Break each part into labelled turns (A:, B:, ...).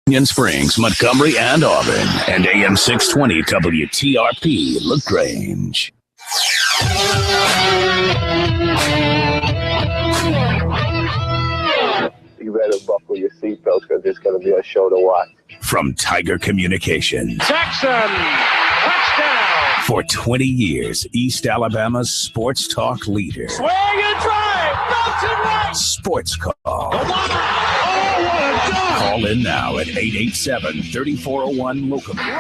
A: Union Springs, Montgomery, and Auburn, and AM 620 WTRP LaGrange.
B: You better buckle your seatbelts because it's going to be a show to watch.
A: From Tiger Communications.
C: Jackson, touchdown!
A: For 20 years, East Alabama's sports talk leader.
C: Swing and drive, mountain right!
A: Sportscall. Call in now at 887-3401 Locomotive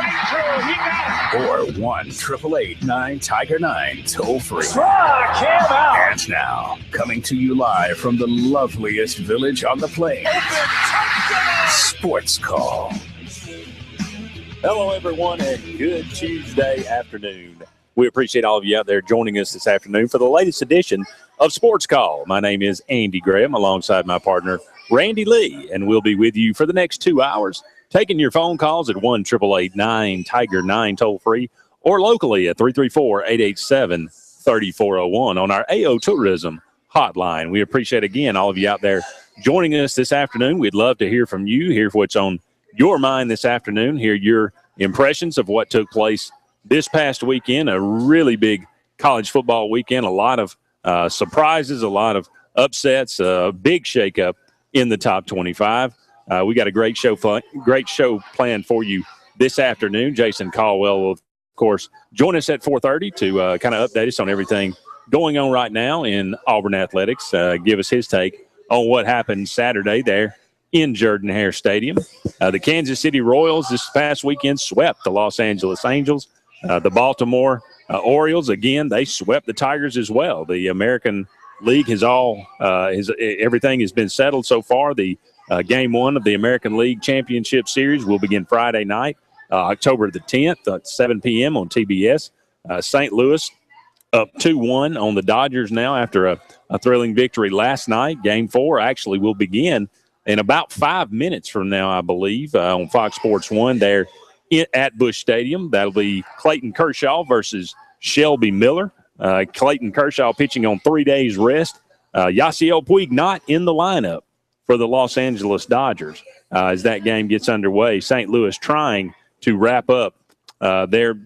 A: or 1-888-9-TIGER-9 toll free.
C: Struck him out.
A: And now, coming to you live from the loveliest village on the plains, Sports Call.
D: Hello, everyone, and good Tuesday afternoon. We appreciate all of you out there joining us this afternoon for the latest edition of Sports Call. My name is Andy Graham, alongside my partner, Randy Lee, and we'll be with you for the next 2 hours, taking your phone calls at 1-888-9-TIGER-9 toll-free or locally at 334-887-3401 on our AO Tourism hotline. We appreciate, again, all of you out there joining us this afternoon. We'd love to hear from you, hear what's on your mind this afternoon, hear your impressions of what took place this past weekend, a really big college football weekend, a lot of surprises, a lot of upsets, a big shakeup in the top 25. We got a great show planned for you this afternoon. Jason Caldwell will, of course, join us at 4:30 to kind of update us on everything going on right now in Auburn Athletics, give us his take on what happened Saturday there in Jordan-Hare Stadium. The Kansas City Royals this past weekend swept the Los Angeles Angels. The Baltimore Orioles, again, they swept the Tigers as well. The American League has everything has been settled so far. The game one of the American League Championship Series will begin Friday night, October the 10th at 7 p.m. on TBS. St. Louis up 2-1 on the Dodgers now after a thrilling victory last night. Game 4 actually will begin in about 5 minutes from now, I believe, on Fox Sports 1 there at Busch Stadium. That'll be Clayton Kershaw versus Shelby Miller. Clayton Kershaw pitching on 3 days rest. Yasiel Puig not in the lineup for the Los Angeles Dodgers as that game gets underway. St. Louis trying to wrap up that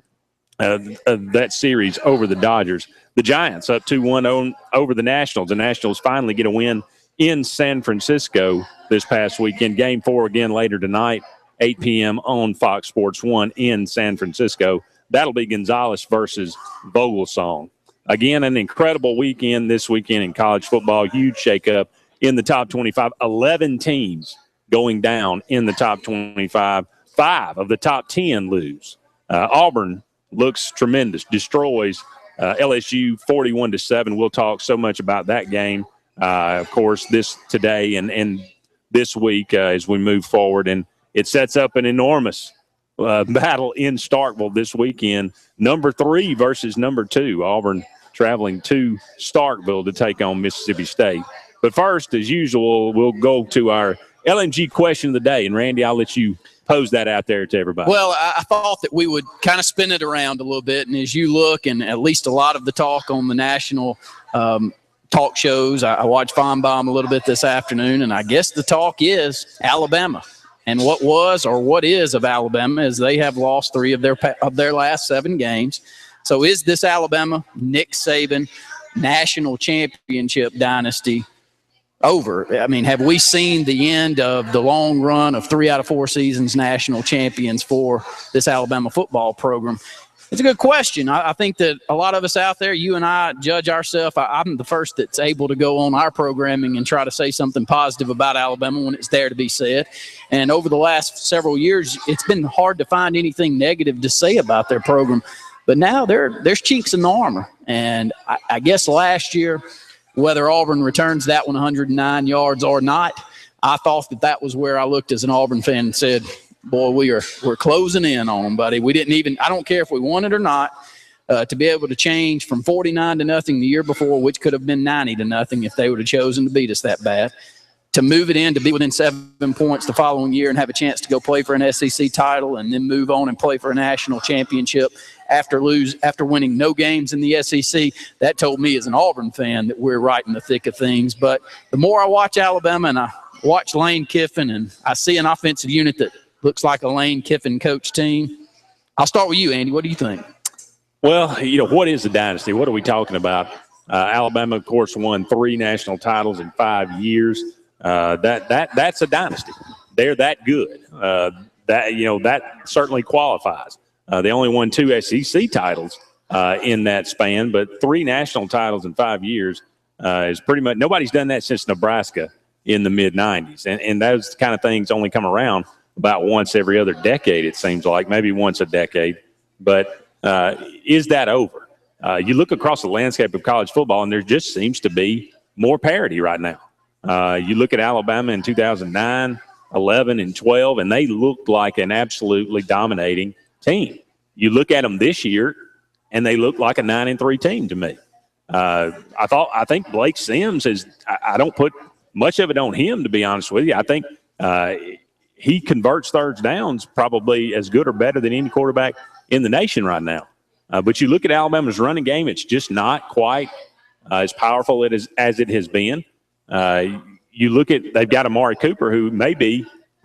D: series over the Dodgers. The Giants up 2-1 over the Nationals. The Nationals finally get a win in San Francisco this past weekend. Game 4 again later tonight, 8 p.m. on Fox Sports 1 in San Francisco. That'll be Gonzalez versus Vogelsong. Again, an incredible weekend this weekend in college football. Huge shakeup in the top 25. 11 teams going down in the top 25. 5 of the top 10 lose. Auburn looks tremendous, destroys LSU 41-7. We'll talk so much about that game, of course, today and this week as we move forward. And it sets up an enormous battle in Starkville this weekend. Number 3 versus number 2. Auburn traveling to Starkville to take on Mississippi State. But first, as usual, we'll go to our LNG question of the day. And, Randy, I'll let you pose that out there to everybody.
E: Well, I thought that we would kind of spin it around a little bit. And as you look, and at least a lot of the talk on the national talk shows, I watched Feinbaum a little bit this afternoon, and I guess the talk is Alabama. And what was or what is of Alabama is they have lost 3 of their last 7 games. So is this Alabama, Nick Saban, national championship dynasty over? I mean, have we seen the end of the long run of 3 out of 4 seasons national champions for this Alabama football program? It's a good question. I think that a lot of us out there, you and I judge ourselves. I'm the first that's able to go on our programming and try to say something positive about Alabama when it's there to be said. And over the last several years, it's been hard to find anything negative to say about their program. But now there's chinks in the armor. And I guess last year, whether Auburn returns that 109 yards or not, I thought that was where I looked as an Auburn fan and said, boy, we're closing in on them, buddy. We didn't even – I don't care if we won it or not, to be able to change from 49-0 the year before, which could have been 90-0 if they would have chosen to beat us that bad, to move it in to be within 7 points the following year and have a chance to go play for an SEC title and then move on and play for a national championship after winning no games in the SEC. That told me as an Auburn fan that we're right in the thick of things. But the more I watch Alabama and I watch Lane Kiffin and I see an offensive unit that Looks like a Lane Kiffin coach team. I'll start with you, Andy. What do you think?
D: Well, what is a dynasty? What are we talking about? Alabama, of course, won 3 national titles in 5 years. That's a dynasty. They're that good. That certainly qualifies. They only won 2 SEC titles in that span, but 3 national titles in 5 years is pretty much – nobody's done that since Nebraska in the mid-'90s. And those kind of things only come around about once every other decade, it seems like, maybe once a decade. But is that over? You look across the landscape of college football, and there just seems to be more parity right now. You look at Alabama in 2009, 11, and 12, and they looked like an absolutely dominating team. You look at them this year, and they look like a 9-3 team to me. I think Blake Sims is. I don't put much of it on him, to be honest with you. I think he converts third downs probably as good or better than any quarterback in the nation right now. But you look at Alabama's running game; it's just not quite as powerful as it has been. You look at they've got Amari Cooper, who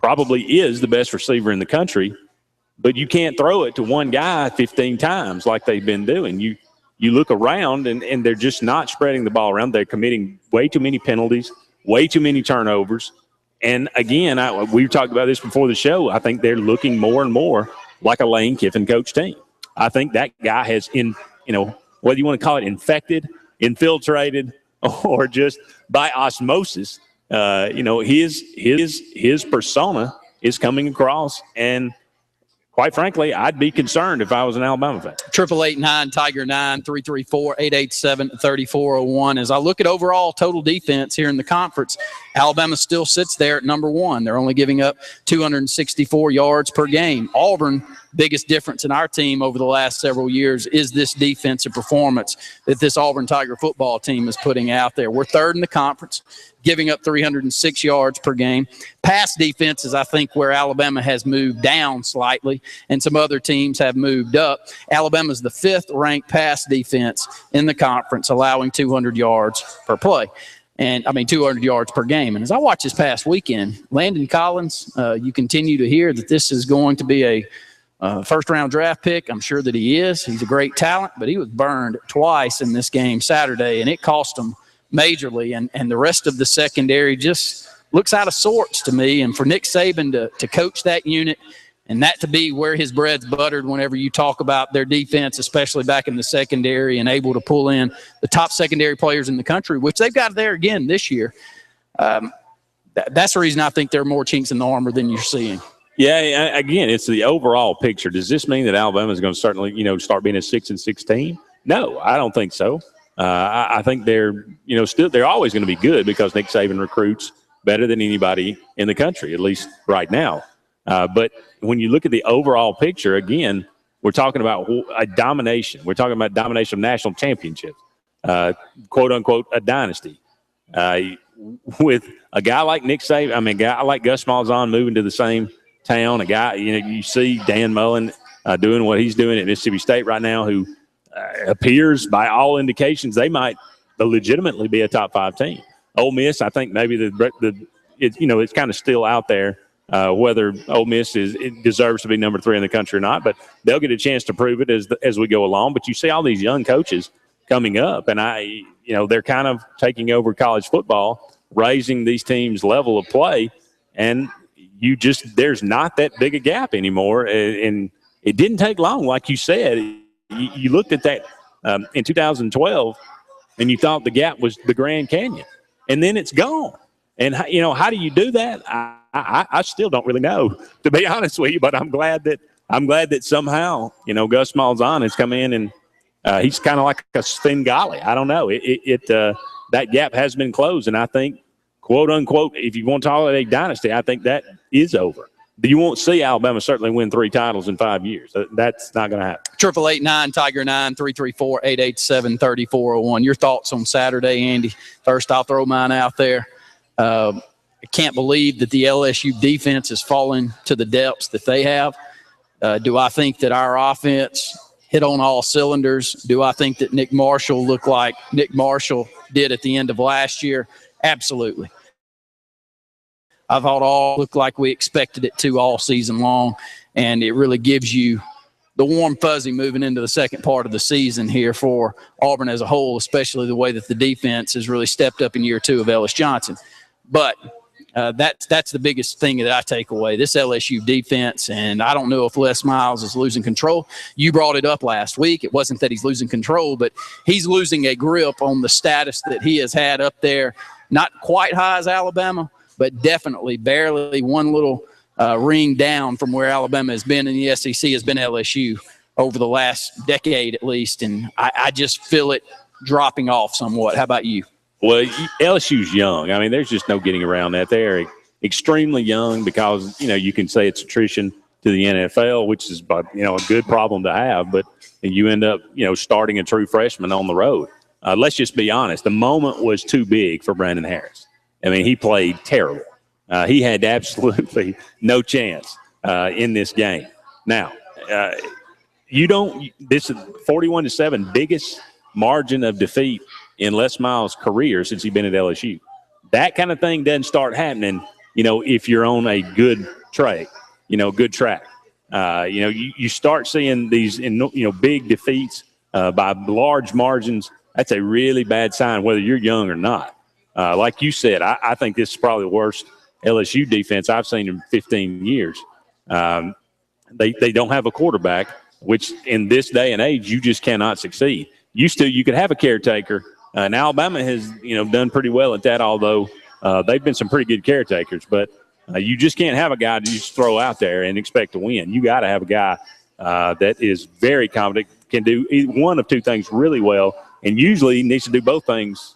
D: probably is the best receiver in the country, but you can't throw it to one guy 15 times like they've been doing. You look around, and they're just not spreading the ball around. They're committing way too many penalties, way too many turnovers. And, again, we've talked about this before the show. I think they're looking more and more like a Lane Kiffin coach team. I think that guy has, whether you want to call it infected, infiltrated, or just by osmosis, his persona is coming across. And, quite frankly, I'd be concerned if I was an Alabama fan.
E: 888-9-TIGER-9, 334-887-3401. As I look at overall total defense here in the conference, Alabama still sits there at number 1. They're only giving up 264 yards per game. Auburn, biggest difference in our team over the last several years is this defensive performance that this Auburn Tiger football team is putting out there. We're 3rd in the conference, giving up 306 yards per game. Pass defense is, I think, where Alabama has moved down slightly, and some other teams have moved up. Alabama's the 5th-ranked pass defense in the conference, allowing 200 yards per play. 200 yards per game. And as I watch this past weekend, Landon Collins, you continue to hear that this is going to be a first-round draft pick. I'm sure that he is. He's a great talent, but he was burned twice in this game Saturday, and it cost him majorly. And the rest of the secondary just looks out of sorts to me. And for Nick Saban to coach that unit and that to be where his bread's buttered whenever you talk about their defense, especially back in the secondary and able to pull in the top secondary players in the country, which they've got there again this year. That's the reason I think there are more chinks in the armor than you're seeing.
D: Yeah, again, it's the overall picture. Does this mean that Alabama is going to start being a 6-6 team? No, I don't think so. I think they're always going to be good because Nick Saban recruits better than anybody in the country, at least right now. But when you look at the overall picture, again, we're talking about a domination. We're talking about domination of national championships, quote unquote, a dynasty. With a guy like Nick Saban, a guy like Gus Malzahn moving to the same town, a guy, you see Dan Mullen doing what he's doing at Mississippi State right now, who appears by all indications they might legitimately be a top 5 team. Ole Miss, I think maybe it's kind of still out there whether Ole Miss deserves to be number 3 in the country or not, but they'll get a chance to prove it as we go along. But you see all these young coaches coming up, and they're kind of taking over college football, raising these teams' level of play, and there's not that big a gap anymore. And it didn't take long, like you said. You looked at that in 2012, and you thought the gap was the Grand Canyon, and then it's gone. And how do you do that? I still don't really know, to be honest with you. But I'm glad that somehow Gus Malzahn has come in, and he's kind of like a Svengali. I don't know. That gap has been closed, and I think, quote unquote, if you want to call it a dynasty, I think that is over. You won't see Alabama certainly win 3 titles in 5 years. That's not going to happen.
E: 888-9-TIGER-9, 334-887-3401. Your thoughts on Saturday, Andy? First, I'll throw mine out there. I can't believe that the LSU defense has fallen to the depths that they have. Do I think that our offense hit on all cylinders? Do I think that Nick Marshall looked like Nick Marshall did at the end of last year? Absolutely. I thought all looked like we expected it to all season long, and it really gives you the warm fuzzy moving into the second part of the season here for Auburn as a whole, especially the way that the defense has really stepped up in year 2 of Ellis Johnson. But that's the biggest thing that I take away, this LSU defense, and I don't know if Les Miles is losing control. You brought it up last week. It wasn't that he's losing control, but he's losing a grip on the status that he has had up there, not quite high as Alabama, but definitely barely one little ring down from where Alabama has been in the SEC has been LSU over the last decade at least, and I just feel it dropping off somewhat. How about you?
D: Well, LSU's young. I mean, there's just no getting around that. They're extremely young because, you can say it's attrition to the NFL, which is, a good problem to have, but you end up, starting a true freshman on the road. Let's just be honest. The moment was too big for Brandon Harris. I mean, he played terrible. He had absolutely no chance in this game. Now, this is 41-7, biggest margin of defeat in Les Miles' career since he's been at LSU. That kind of thing doesn't start happening, if you're on a good track, good track. You start seeing these, big defeats by large margins. That's a really bad sign, whether you're young or not. Like you said, I think this is probably the worst LSU defense I've seen in 15 years. They don't have a quarterback, which in this day and age, you just cannot succeed. Used to, you could have a caretaker, and Alabama has, done pretty well at that, although they've been some pretty good caretakers. But you just can't have a guy to just throw out there and expect to win. You got to have a guy that is very competent, can do one of two things really well, and usually needs to do both things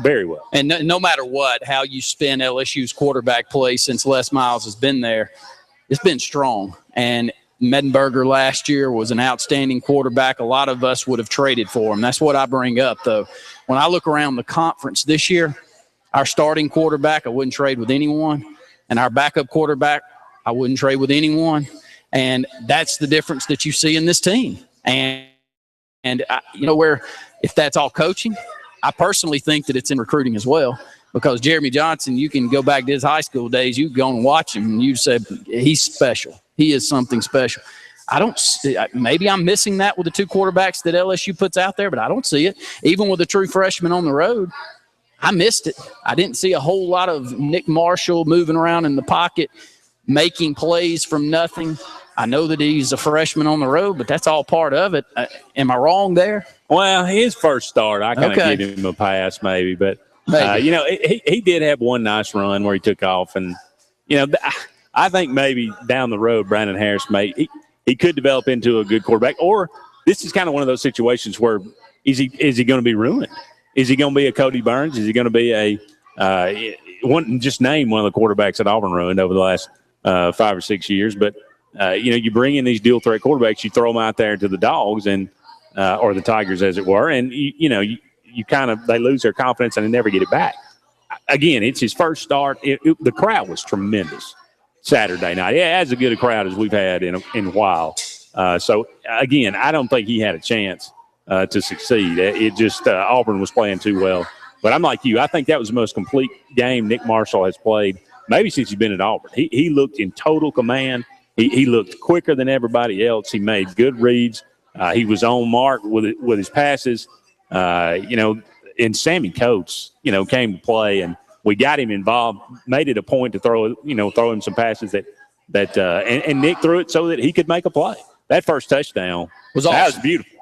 D: very well.
E: And no matter what, how you spin LSU's quarterback play since Les Miles has been there, it's been strong. And Mettenberger last year was an outstanding quarterback. A lot of us would have traded for him. That's what I bring up, though. When I look around the conference this year, our starting quarterback, I wouldn't trade with anyone. And our backup quarterback, I wouldn't trade with anyone. And that's the difference that you see in this team. And where if that's all coaching, I personally think that it's in recruiting as well, because Jeremy Johnson, you can go back to his high school days, you go and watch him, and you say he's special. He is something special. Maybe I'm missing that with the two quarterbacks that LSU puts out there, but I don't see it. Even with a true freshman on the road, I missed it. I didn't see a whole lot of Nick Marshall moving around in the pocket, making plays from nothing. I know that he's a freshman on the road, but that's all part of it. Am I wrong there?
D: Well, his first start, I kind of give him a pass maybe. But, he did have one nice run where he took off. And, I think maybe down the road, Brandon Harris he could develop into a good quarterback. Or this is kind of one of those situations where is he going to be ruined? Is he going to be a Cody Burns? Is he going to be just name one of the quarterbacks that Auburn ruined over the last 5 or 6 years. But, you bring in these dual threat quarterbacks, you throw them out there to the dogs and or the Tigers, as it were, and they lose their confidence and they never get it back. Again, it's his first start. The crowd was tremendous Saturday night. Yeah, as good a crowd as we've had in a while. So again, I don't think he had a chance to succeed. It just Auburn was playing too well. But I'm like you. I think that was the most complete game Nick Marshall has played maybe since he's been at Auburn. He looked in total command. He looked quicker than everybody else. He made good reads. He was on mark with his passes. And Sammy Coates, came to play, and we got him involved. Made it a point to throw him some passes and Nick threw it so that he could make a play. That first touchdown
E: was awesome.
D: That was beautiful.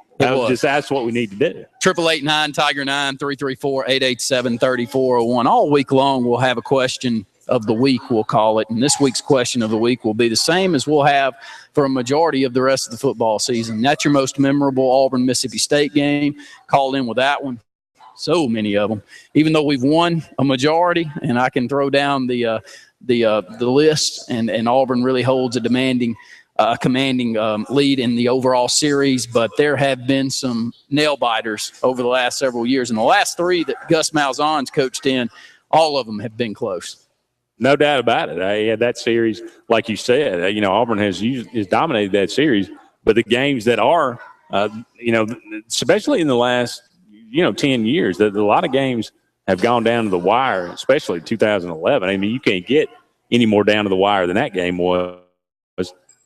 D: That's what we need to do.
E: 888-9 Tiger 9 334-887-3401. All week long, we'll have a question of the week, we'll call it. And this week's question of the week will be the same as we'll have for a majority of the rest of the football season. That's your most memorable Auburn-Mississippi State game. Call in with that one. So many of them. Even though we've won a majority, and I can throw down the list, and Auburn really holds a commanding lead in the overall series, but there have been some nail-biters over the last several years. And the last three that Gus Malzahn's coached in, all of them have been close.
D: No doubt about it. That series, like you said, Auburn has dominated that series. But the games that are, especially in the last, 10 years, that a lot of games have gone down to the wire, especially 2011. I mean, you can't get any more down to the wire than that game was.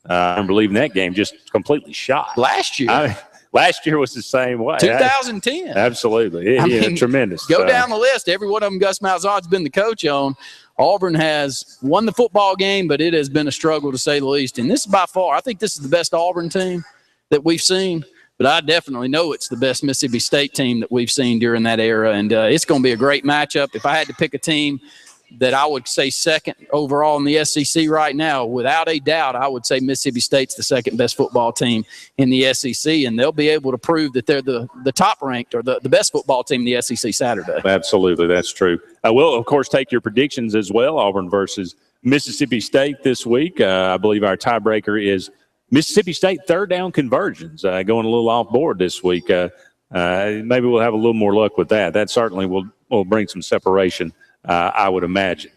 D: I remember leaving that game just completely shot.
E: Last year.
D: Last year was the same way.
E: 2010.
D: Absolutely. Tremendous.
E: Go down the list. Every one of them Gus Malzahd's been the coach on. Auburn has won the football game, but it has been a struggle to say the least. And this is by far, I think this is the best Auburn team that we've seen. But I definitely know it's the best Mississippi State team that we've seen during that era. And it's going to be a great matchup. If I had to pick a team that I would say second overall in the SEC right now, without a doubt, I would say Mississippi State's the second best football team in the SEC, and they'll be able to prove that they're the top ranked or the best football team in the SEC Saturday.
D: Absolutely, that's true. We'll, of course, take your predictions as well, Auburn versus Mississippi State this week. I believe our tiebreaker is Mississippi State third down conversions, going a little off board this week. Maybe we'll have a little more luck with that. That certainly will bring some separation, I would imagine.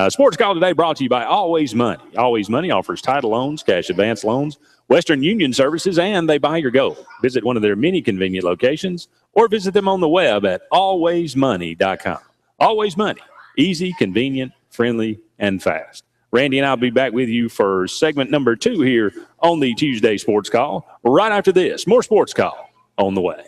D: Sports Call today brought to you by Always Money. Always Money offers title loans, cash advance loans, Western Union services, and they buy your gold. Visit one of their many convenient locations or visit them on the web at alwaysmoney.com. Always Money. Easy, convenient, friendly, and fast. Randy and I will be back with you for segment number 2 here on the Tuesday Sports Call. Right after this, more Sports Call on the way.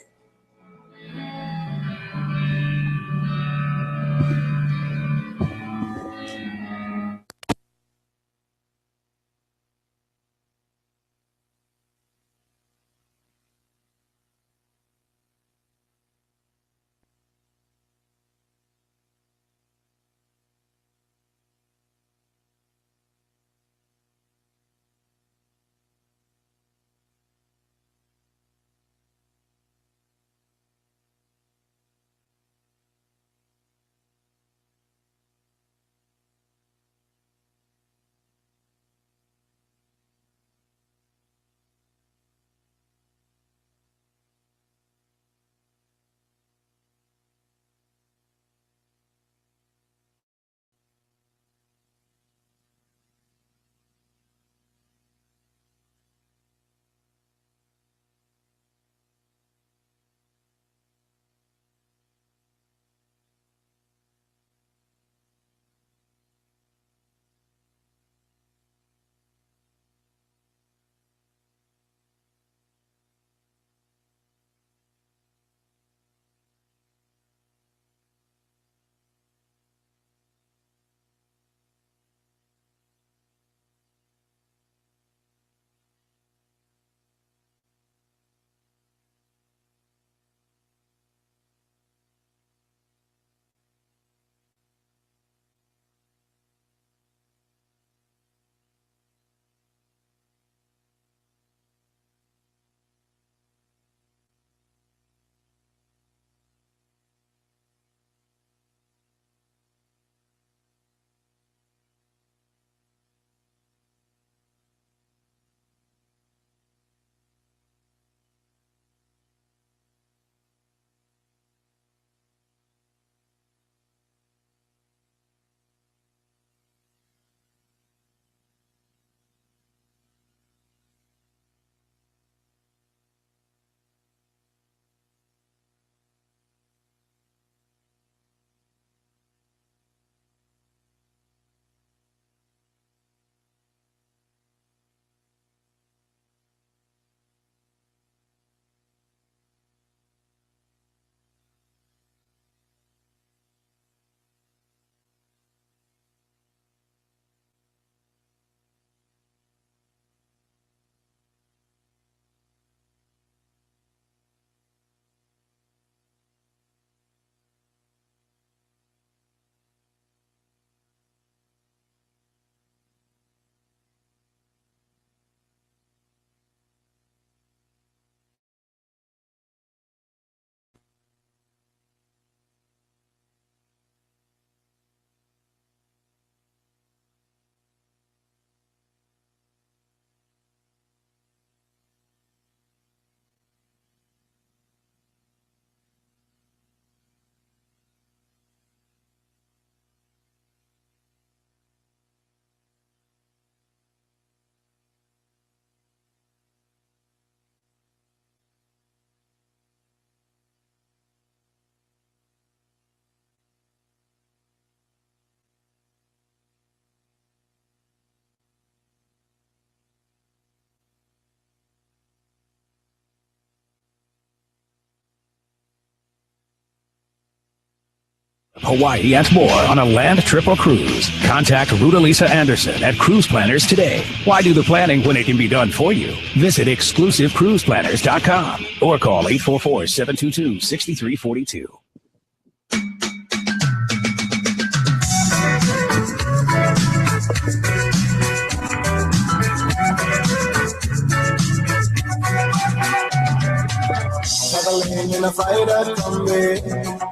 A: Hawaii and more on a land trip or cruise. Contact Ruta Lisa Anderson at Cruise Planners today. Why do the planning when it can be done for you? Visit exclusivecruiseplanners.com or call 844-722-6342.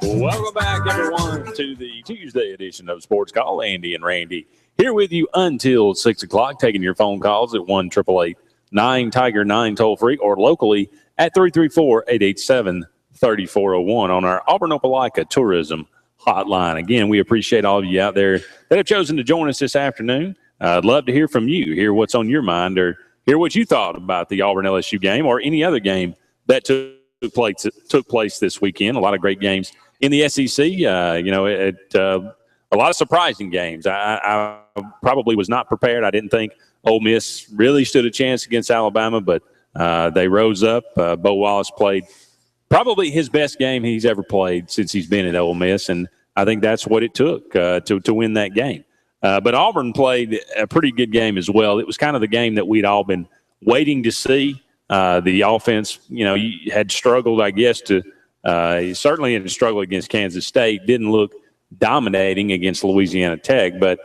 D: Welcome back, everyone, to the Tuesday edition of Sports Call. Andy and Randy here with you until 6 o'clock, taking your phone calls at 1-888-9-TIGER-9 toll-free or locally at 334-887-3401 on our Auburn Opelika Tourism Hotline. Again, we appreciate all of you out there that have chosen to join us this afternoon. I'd love to hear from you, hear what's on your mind, or hear what you thought about the Auburn-LSU game or any other game that took place this weekend. A lot of great games in the SEC. A lot of surprising games. I probably was not prepared. I didn't think Ole Miss really stood a chance against Alabama, but they rose up. Bo Wallace played probably his best game he's ever played since he's been at Ole Miss, and I think that's what it took to win that game. But Auburn played a pretty good game as well. It was kind of the game that we'd all been waiting to see. The offense, had struggled, I guess, certainly had struggled against Kansas State. Didn't look dominating against Louisiana Tech, but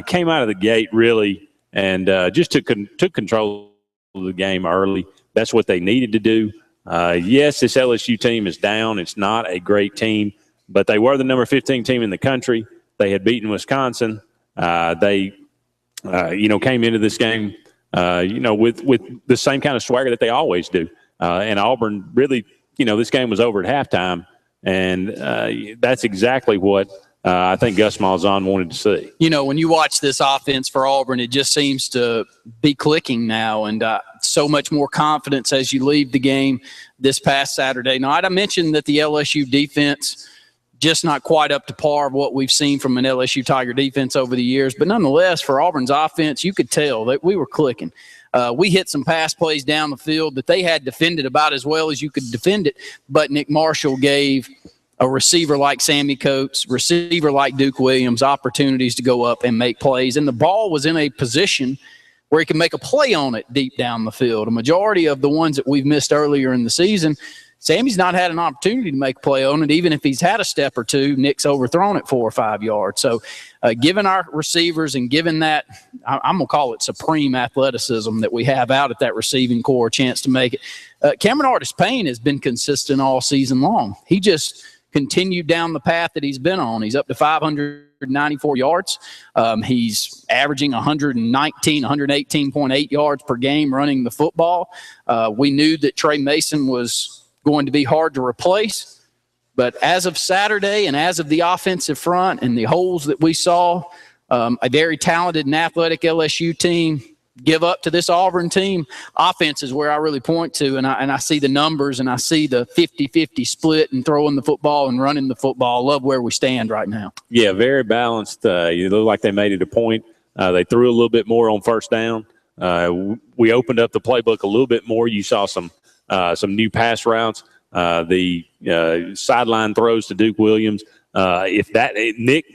D: came out of the gate really and just took control of the game early. That's what they needed to do. Yes, this LSU team is down. It's not a great team, but they were the number 15 team in the country. They had beaten Wisconsin. They came into this game with the same kind of swagger that they always do. And Auburn really, this game was over at halftime, and that's exactly what I think Gus Malzahn wanted to see.
E: When you watch this offense for Auburn, it just seems to be clicking now, and so much more confidence as you leave the game this past Saturday night. I mentioned that the LSU defense just not quite up to par of what we've seen from an LSU Tiger defense over the years. But nonetheless, for Auburn's offense, you could tell that we were clicking. We hit some pass plays down the field that they had defended about as well as you could defend it. But Nick Marshall gave a receiver like Sammy Coates, receiver like Duke Williams, opportunities to go up and make plays. And the ball was in a position where he could make a play on it deep down the field. A majority of the ones that we've missed earlier in the season, Sammy's not had an opportunity to make a play on it. Even if he's had a step or two, Nick's overthrown it 4 or 5 yards. So given our receivers and given that, I'm going to call it supreme athleticism that we have out at that receiving core, a chance to make it. Cameron Artis-Payne has been consistent all season long. He just continued down the path that he's been on. He's up to 594 yards. He's averaging 118.8 yards per game running the football. We knew that Trey Mason was going to be hard to replace. But as of Saturday and as of the offensive front and the holes that we saw, a very talented and athletic LSU team give up to this Auburn team. Offense is where I really point to, and I see the numbers and I see the 50-50 split and throwing the football and running the football. I love where we stand right now. Yeah,
D: very balanced. You look like they made it a point. They threw a little bit more on first down. We opened up the playbook a little bit more. You saw some new pass routes, the sideline throws to Duke Williams. If Nick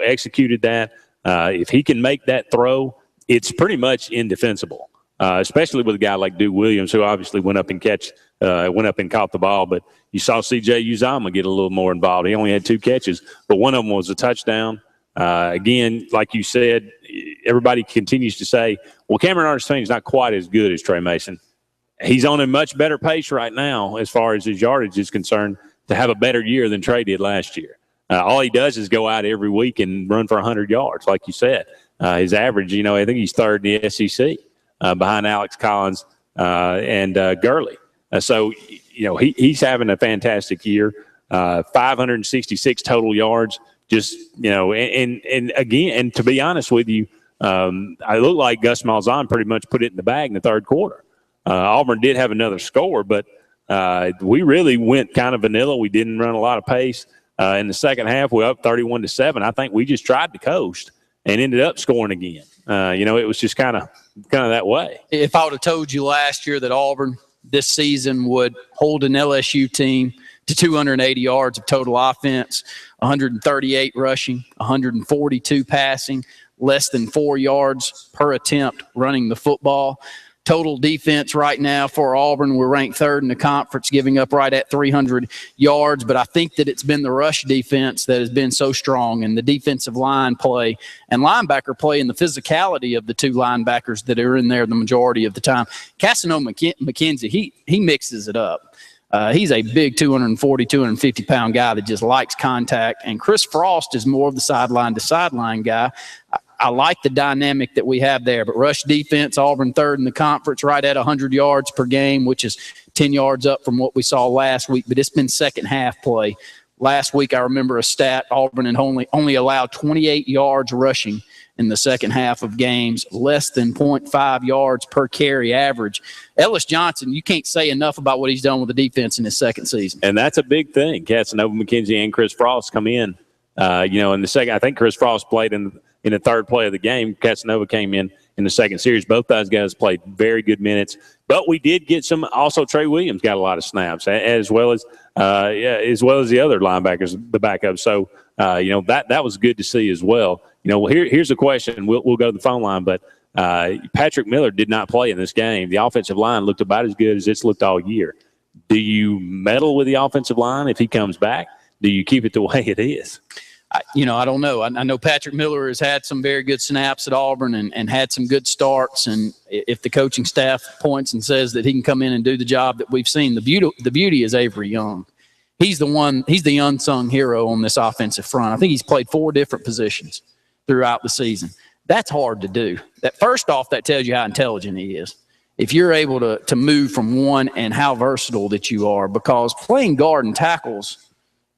D: executed that, if he can make that throw, it's pretty much indefensible, especially with a guy like Duke Williams, who obviously went up and caught the ball. But you saw C.J. Uzomah get a little more involved. He only had 2 catches, but one of them was a touchdown. Again, like you said, everybody continues to say, well, Cameron Artis-Payne is not quite as good as Trey Mason. He's on a much better pace right now as far as his yardage is concerned to have a better year than Trey did last year. All he does is go out every week and run for 100 yards, like you said. His average, I think he's third in the SEC behind Alex Collins and Gurley. So he's having a fantastic year. 566 total yards. Just, and again, and to be honest with you, I look like Gus Malzahn pretty much put it in the bag in the third quarter. Auburn did have another score, but we really went kind of vanilla. We didn't run a lot of pace. In the second half, we're up 31-7. I think we just tried to coast and ended up scoring again. It was just kind of that way. If
E: I would have told you last year that Auburn this season would hold an LSU team to 280 yards of total offense, 138 rushing, 142 passing, less than 4 yards per attempt running the football. Total defense right now for Auburn, we're ranked third in the conference, giving up right at 300 yards. But I think that it's been the rush defense that has been so strong, and the defensive line play and linebacker play, and the physicality of the two linebackers that are in there the majority of the time. Casanova McKenzie, he mixes it up. He's a big 240, 250-pound guy that just likes contact. And Chris Frost is more of the sideline-to-sideline guy. I like the dynamic that we have there. But rush defense, Auburn third in the conference, right at 100 yards per game, which is 10 yards up from what we saw last week. But it's been second half play. Last week, I remember a stat, Auburn had only allowed 28 yards rushing in the second half of games, less than 0.5 yards per carry average. Ellis Johnson, you can't say enough about what he's done with the defense in his second season.
D: And that's a big thing. Casanova McKenzie and Chris Frost come in, in the second. I think Chris Frost played in the third play of the game. Casanova came in the second series. Both those guys played very good minutes. But we did get some. Also, Trey Williams got a lot of snaps, as well as the other linebackers, the backup. So that was good to see as well. Here's a question. We'll go to the phone line, but Patrick Miller did not play in this game. The offensive line looked about as good as it's looked all year. Do you meddle with the offensive line if he comes back? Do you keep it the way it is?
E: I don't know. I know Patrick Miller has had some very good snaps at Auburn and had some good starts. And if the coaching staff points and says that he can come in and do the job that we've seen, the beauty is Avery Young. He's the unsung hero on this offensive front. I think he's played 4 different positions throughout the season. That's hard to do. That first off, that tells you how intelligent he is. If you're able to move from one and how versatile that you are, because playing guard and tackles,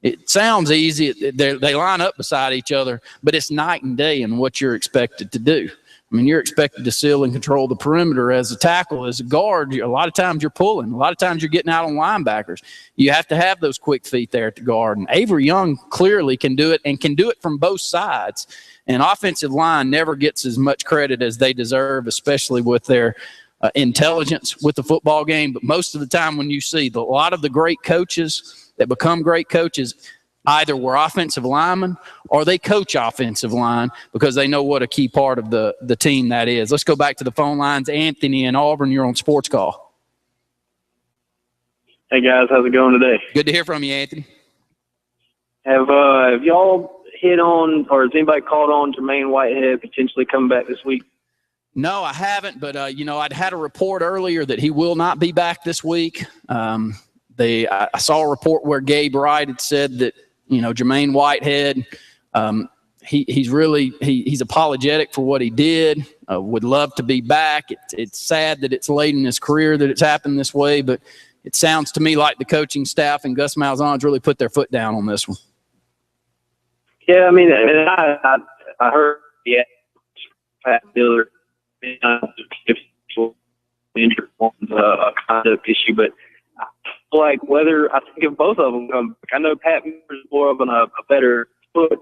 E: it sounds easy. They line up beside each other, but it's night and day in what you're expected to do. I mean, you're expected to seal and control the perimeter as a tackle. As a guard, a lot of times you're pulling. A lot of times you're getting out on linebackers. You have to have those quick feet there at the guard. And Avery Young clearly can do it, and can do it from both sides. And offensive line never gets as much credit as they deserve, especially with their intelligence with the football game. But most of the time when you see a lot of the great coaches that become great coaches, either were offensive linemen or they coach offensive line because they know what a key part of the team that is. Let's go back to the phone lines. Anthony in Auburn, you're on Sportscall.
F: Hey, guys. How's it going today?
E: Good to hear from you, Anthony.
F: Have y'all hit on, or has anybody called on Jermaine Whitehead potentially coming back this week?
E: No, I haven't, but, I'd had a report earlier that he will not be back this week. I saw a report where Gabe Wright had said that, Jermaine Whitehead, he's apologetic for what he did, would love to be back. It's sad that it's late in his career that it's happened this way, but it sounds to me like the coaching staff and Gus Malzahn's really put their foot down on this one.
F: Yeah, I mean, I heard, Pat Miller, injured one's a conduct issue, but I think if both of them come back, I know Pat Miller's more of a better foot.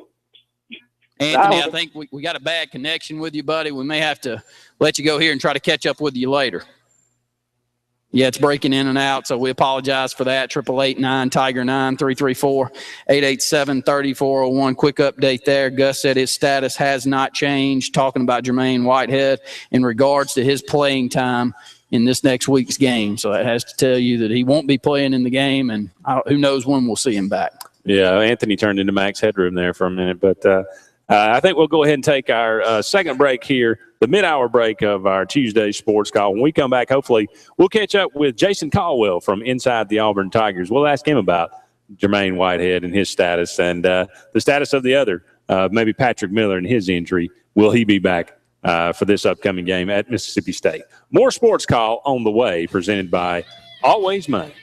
E: Anthony, I think we got a bad connection with you, buddy. We may have to let you go here and try to catch up with you later. Yeah, it's breaking in and out, so we apologize for that. 888-9-TIGER-9, 334-887-3401. Quick update there. Gus said his status has not changed, talking about Jermaine Whitehead in regards to his playing time in this next week's game. So that has to tell you that he won't be playing in the game, and who knows when we'll see him back. Yeah,
D: Anthony turned into Max Headroom there for a minute, but I think we'll go ahead and take our second break here, the mid-hour break of our Tuesday Sports Call. When we come back, hopefully, we'll catch up with Jason Caldwell from inside the Auburn Tigers. We'll ask him about Jermaine Whitehead and his status, and the status of the other, maybe Patrick Miller and his injury. Will he be back for this upcoming game at Mississippi State? More Sports Call on the way, presented by Always Money.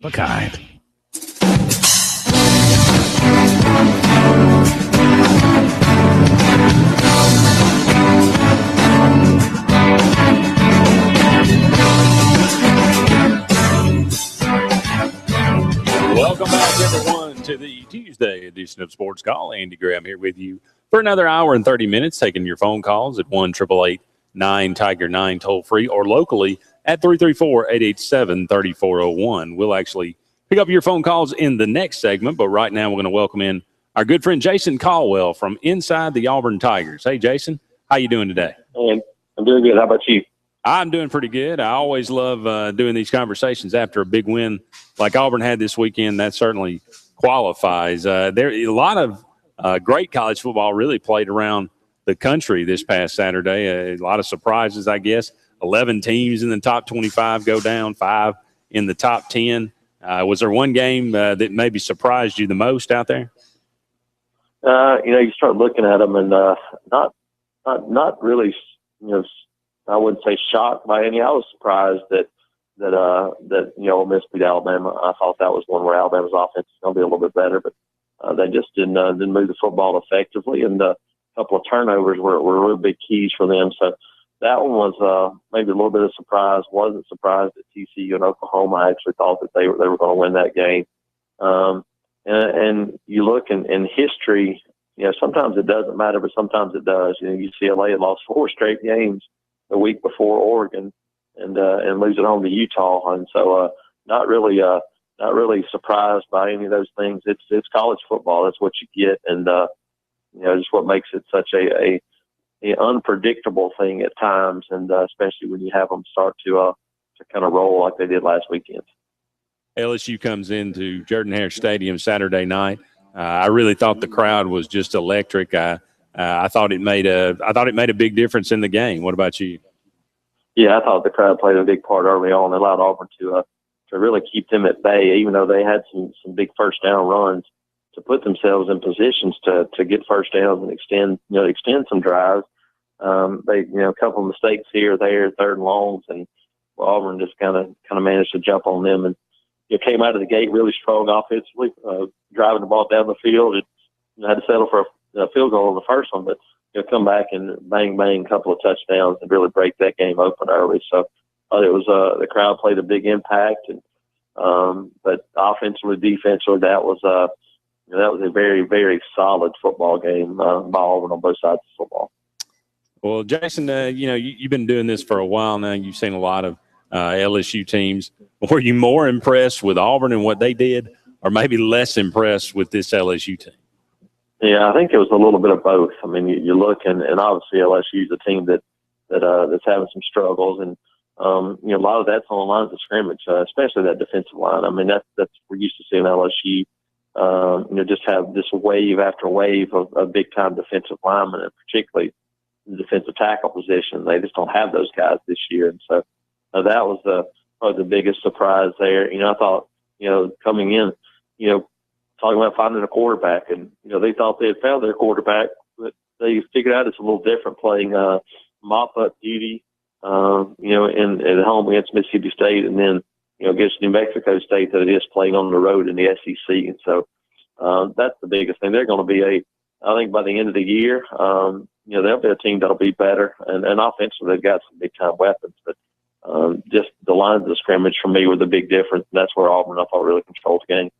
A: a kind.
D: Welcome back, everyone, to the Tuesday edition of Sports Call. Andy Graham here with you for another hour and 30 minutes, taking your phone calls at 1-888-9-TIGER-9 toll-free or locally at 334-887-3401. We'll actually pick up your phone calls in the next segment, but right now we're going to welcome in our good friend Jason Caldwell from inside the Auburn Tigers. Hey, Jason, how you doing today?
F: And I'm doing good. How about you?
D: I'm doing pretty good. I always love doing these conversations after a big win like Auburn had this weekend. That certainly qualifies. There a lot of great college football really played around the country this past Saturday. A lot of surprises, I guess. 11 teams in the top 25 go down, 5 in the top 10. Was there one game that maybe surprised you the most out there?
F: You start looking at them and not really, I wouldn't say shocked by any. I was surprised that Ole Miss beat Alabama. I thought that was one where Alabama's offense is going to be a little bit better, but they just didn't move the football effectively, and a couple of turnovers were real big keys for them. So that one was maybe a little bit of surprise. Wasn't surprised at TCU and Oklahoma. I actually thought that they were going to win that game. And you look in history, sometimes it doesn't matter, but sometimes it does. UCLA had lost 4 straight games the week before Oregon, and lose at home to Utah, and so not really surprised by any of those things. It's college football. That's what you get, and just what makes it such a unpredictable thing at times, and especially when you have them start to kind of roll like they did last weekend.
D: LSU comes into Jordan-Hare Stadium Saturday night. I really thought the crowd was just electric. I thought it made a big difference in the game. What about you?
F: Yeah, I thought the crowd played a big part early on. It allowed Auburn to really keep them at bay, even though they had some big first down runs, to put themselves in positions to get first downs and extend some drives. They a couple of mistakes here or there, third and longs, and Auburn just kind of managed to jump on them, and came out of the gate really strong offensively, driving the ball down the field. It had to settle for a field goal in the first one, but come back and bang, a couple of touchdowns and really break that game open early. So it was the crowd played a big impact, and but offensively, defensively, that was a very, very solid football game by Auburn on both sides of football.
D: Well, Jason, you've been doing this for a while now. You've seen a lot of LSU teams. Were you more impressed with Auburn and what they did, or maybe less impressed with this LSU team?
F: Yeah, I think it was a little bit of both. I mean, you look, and obviously LSU is a team that's having some struggles, and a lot of that's on the lines of scrimmage, especially that defensive line. I mean, that's we're used to seeing LSU, just have this wave after wave of big time defensive linemen, and particularly the defensive tackle position. They just don't have those guys this year, and so that was probably the biggest surprise there. I thought, coming in, talking about finding a quarterback, and they thought they had found their quarterback, but they figured out it's a little different playing mop-up duty, at home against Mississippi State, and then against New Mexico State, that it is playing on the road in the SEC, and so that's the biggest thing. They're going to be I think by the end of the year, they'll be a team that'll be better, and offensively they've got some big time weapons, but just the lines of scrimmage for me were the big difference. That's where Auburn, I thought, really controlled the game.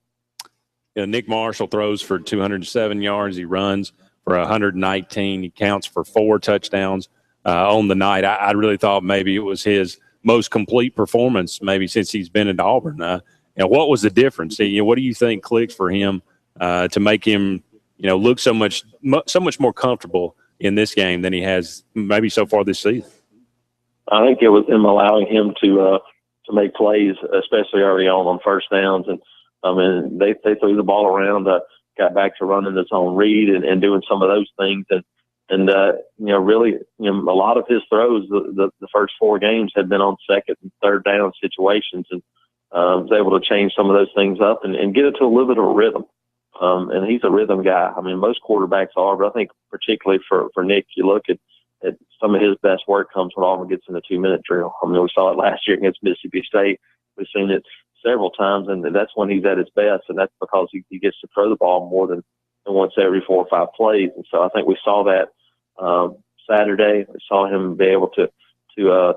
D: Nick Marshall throws for 207 yards. He runs for 119. He counts for 4 touchdowns on the night. I really thought maybe it was his most complete performance maybe since he's been at Auburn. What was the difference? What do you think clicked for him to make him look so much more comfortable in this game than he has maybe so far this season?
F: I think it was him allowing him to make plays, especially early on first downs. And I mean, they threw the ball around, got back to running his own read and doing some of those things. And really, a lot of his throws, the first 4 games had been on second and third down situations, and was able to change some of those things up and get it to a little bit of a rhythm. And he's a rhythm guy. I mean, most quarterbacks are, but I think particularly for Nick, you look at some of his best work comes when Auburn gets in the 2-minute drill. I mean, we saw it last year against Mississippi State. We've seen it several times, and that's when he's at his best, and that's because he gets to throw the ball more than once every 4 or 5 plays. And so I think we saw that Saturday. We saw him be able to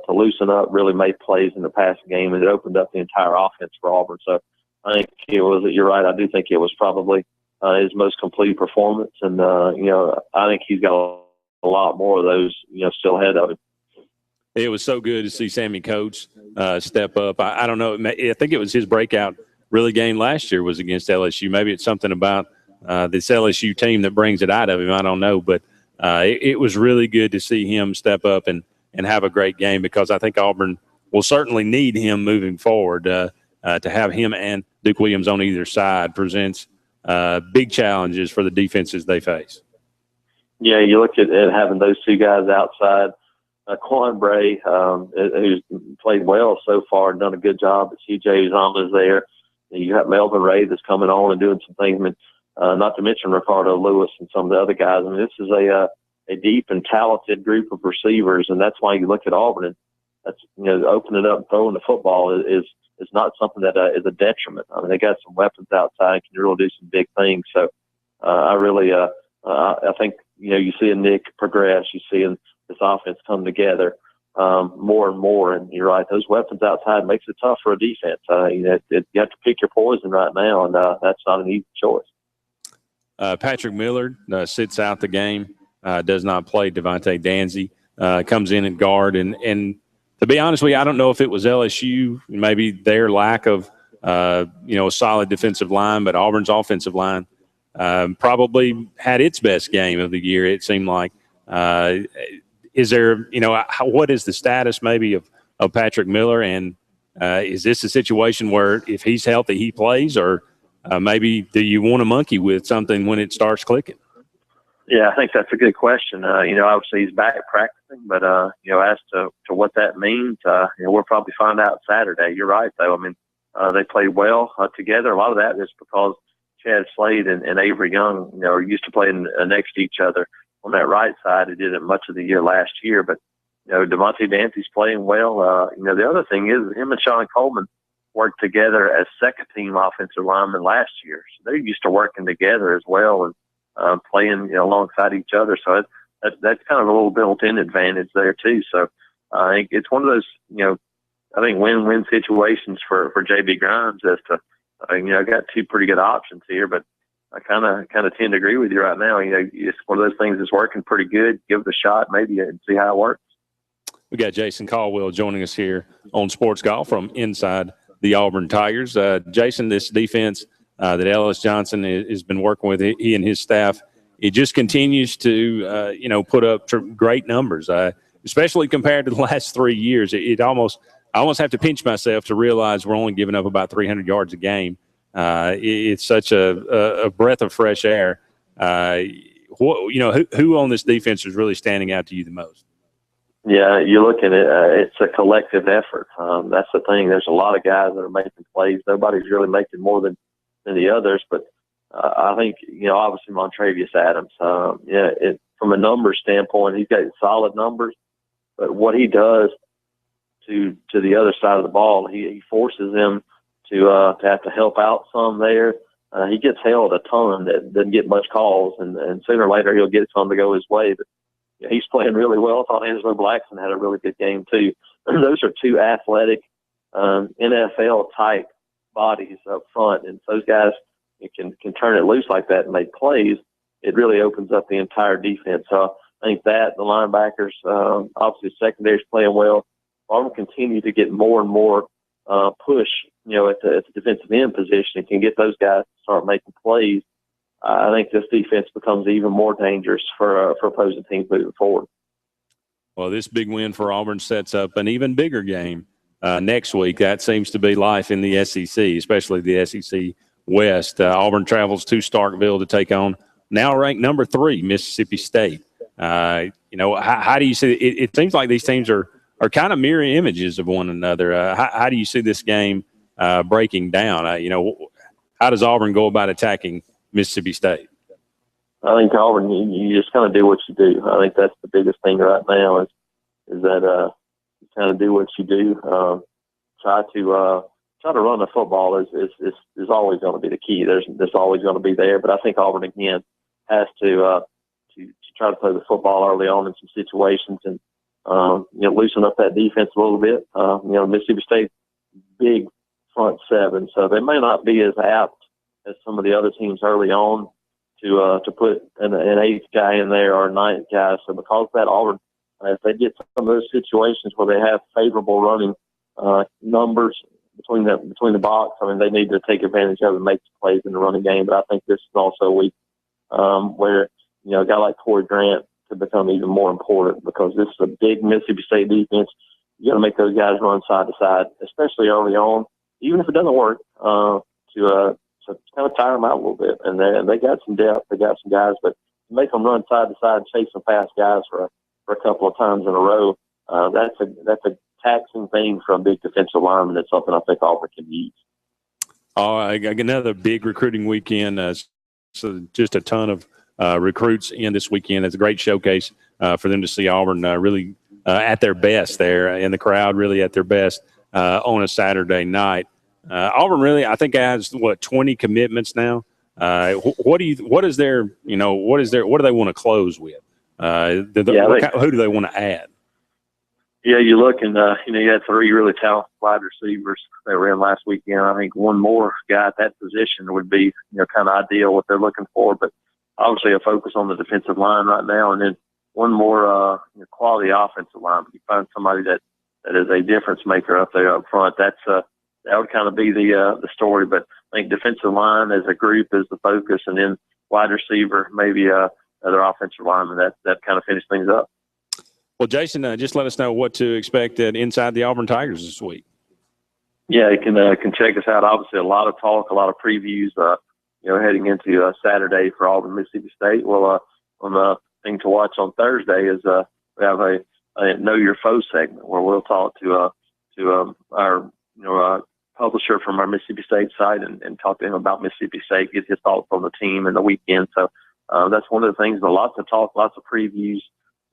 F: loosen up, really make plays in the passing game, and it opened up the entire offense for Auburn. So I think you're right. I do think it was probably his most complete performance, and I think he's got a lot more of those still ahead of him.
D: It was so good to see Sammy Coates step up. I don't know. I think it was his breakout really game last year was against LSU. Maybe it's something about this LSU team that brings it out of him. I don't know. But it was really good to see him step up and have a great game, because I think Auburn will certainly need him moving forward. To have him and Duke Williams on either side presents big challenges for the defenses they face. Yeah,
F: you look at having those two guys outside. Quan Bray, who's played well so far and done a good job. But CJ Uzomah's there. You got Melvin Ray that's coming on and doing some things. I mean, not to mention Ricardo Lewis and some of the other guys. I mean, this is a deep and talented group of receivers, and that's why you look at Auburn. And that's opening up and throwing the football is not something that is a detriment. I mean, they got some weapons outside and can really do some big things. So I think you see Nick progress. You see this offense come together more and more. And you're right, those weapons outside makes it tough for a defense. You have to pick your poison right now, and that's not an easy choice.
D: Patrick Miller sits out the game, does not play. Devontae Danzy comes in at guard. And to be honest with you, I don't know if it was LSU, maybe their lack of a solid defensive line, but Auburn's offensive line probably had its best game of the year, it seemed like. Is there, what is the status maybe of Patrick Miller? And is this a situation where if he's healthy, he plays, or maybe do you want to monkey with something when it starts clicking?
F: Yeah, I think that's a good question. Obviously he's back practicing, but, as to what that means, we'll probably find out Saturday. You're right, though. I mean, they played well together. A lot of that is because Chad Slade and Avery Young, are used to playing next to each other on that right side. He did it much of the year last year, but Devontae Dancy's playing well. The other thing is him and Sean Coleman worked together as second team offensive linemen last year, so they're used to working together as well and playing alongside each other. So that's kind of a little built-in advantage there too. So I think it's one of those I think win-win situations for JB Grimes as to I got two pretty good options here, but I kind of tend to agree with you right now. It's one of those things that's working pretty good. Give it a shot, maybe, and see how it works.
D: We got Jason Caldwell joining us here on Sportscall from inside the Auburn Tigers. Jason, this defense that Ellis Johnson has been working with, he and his staff, it just continues to put up great numbers, especially compared to the last 3 years. I almost have to pinch myself to realize we're only giving up about 300 yards a game. It's such a breath of fresh air. Who on this defense is really standing out to you the most?
F: Yeah, you're looking at it's a collective effort. That's the thing. There's a lot of guys that are making plays. Nobody's really making more than the others. But I think obviously Montravius Adams. From a numbers standpoint, he's got solid numbers. But what he does to the other side of the ball, he forces them to have to help out some there. He gets held a ton that doesn't get much calls, and sooner or later he'll get some to go his way. But he's playing really well. I thought Angelo Blackson had a really good game too. Those are two athletic NFL-type bodies up front, and those guys can turn it loose like that and make plays. It really opens up the entire defense. So I think that the linebackers, obviously secondary's playing well. Auburn continue to get more and more push, at the defensive end position, and can get those guys to start making plays. I think this defense becomes even more dangerous for opposing teams moving forward.
D: Well, this big win for Auburn sets up an even bigger game next week. That seems to be life in the SEC, especially the SEC West. Auburn travels to Starkville to take on now ranked number 3 Mississippi State. How do you see it? It seems like these teams are kind of mirror images of one another. How do you see this game breaking down? How does Auburn go about attacking Mississippi State?
F: I think Auburn, you just kind of do what you do. I think that's the biggest thing right now is that you kind of do what you do. Try to try to run the football is always going to be the key. There's always going to be there, but I think Auburn again has to try to play the football early on in some situations and loosen up that defense a little bit. Mississippi State big front seven, so they may not be as apt as some of the other teams early on to put an eighth guy in there or a ninth guy. So because of that, Auburn, if they get some of those situations where they have favorable running numbers between the box, I mean, they need to take advantage of it and make plays in the running game. But I think this is also a week where a guy like Corey Grant could become even more important because this is a big Mississippi State defense. You got to make those guys run side to side, especially early on, even if it doesn't work, to kind of tire them out a little bit. And they got some depth, they got some guys, but to make them run side to side, chase some fast guys for a couple of times in a row, that's a taxing thing for a big defensive lineman. It's something I think Auburn can use.
D: Another big recruiting weekend. So just a ton of recruits in this weekend. It's a great showcase for them to see Auburn really at their best there, and the crowd really at their best on a Saturday night. Auburn really, I think, has 20 commitments now. What do they want to close with? Who do they want to add?
F: Yeah, you look and you had 3 really talented wide receivers that were in last weekend. I think one more guy at that position would be kind of ideal what they're looking for, but obviously a focus on the defensive line right now, and then one more quality offensive line. You find somebody that is a difference maker up there up front. That would kind of be the story. But I think defensive line as a group is the focus, and then wide receiver, maybe other offensive lineman. That kind of finished things up.
D: Well, Jason, just let us know what to expect inside the Auburn Tigers this week.
F: Yeah, you can check us out. Obviously, a lot of talk, a lot of previews. Heading into Saturday for Auburn, Mississippi State. Well, one thing to watch on Thursday is we have a Know Your Foe segment where we'll talk to our publisher from our Mississippi State site and talk to him about Mississippi State, get his thoughts on the team and the weekend. So that's one of the things. Lots of talk, lots of previews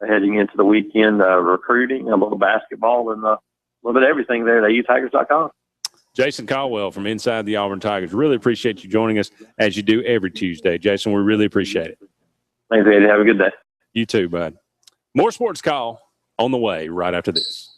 F: heading into the weekend. Recruiting, a little basketball, and a little bit of everything there at AUTigers.com.
D: Jason Caldwell from Inside the Auburn Tigers. Really appreciate you joining us as you do every Tuesday. Jason, we really appreciate it.
F: Thanks, Eddie. Have a good day.
D: You too, bud. More Sports Call on the way right after this.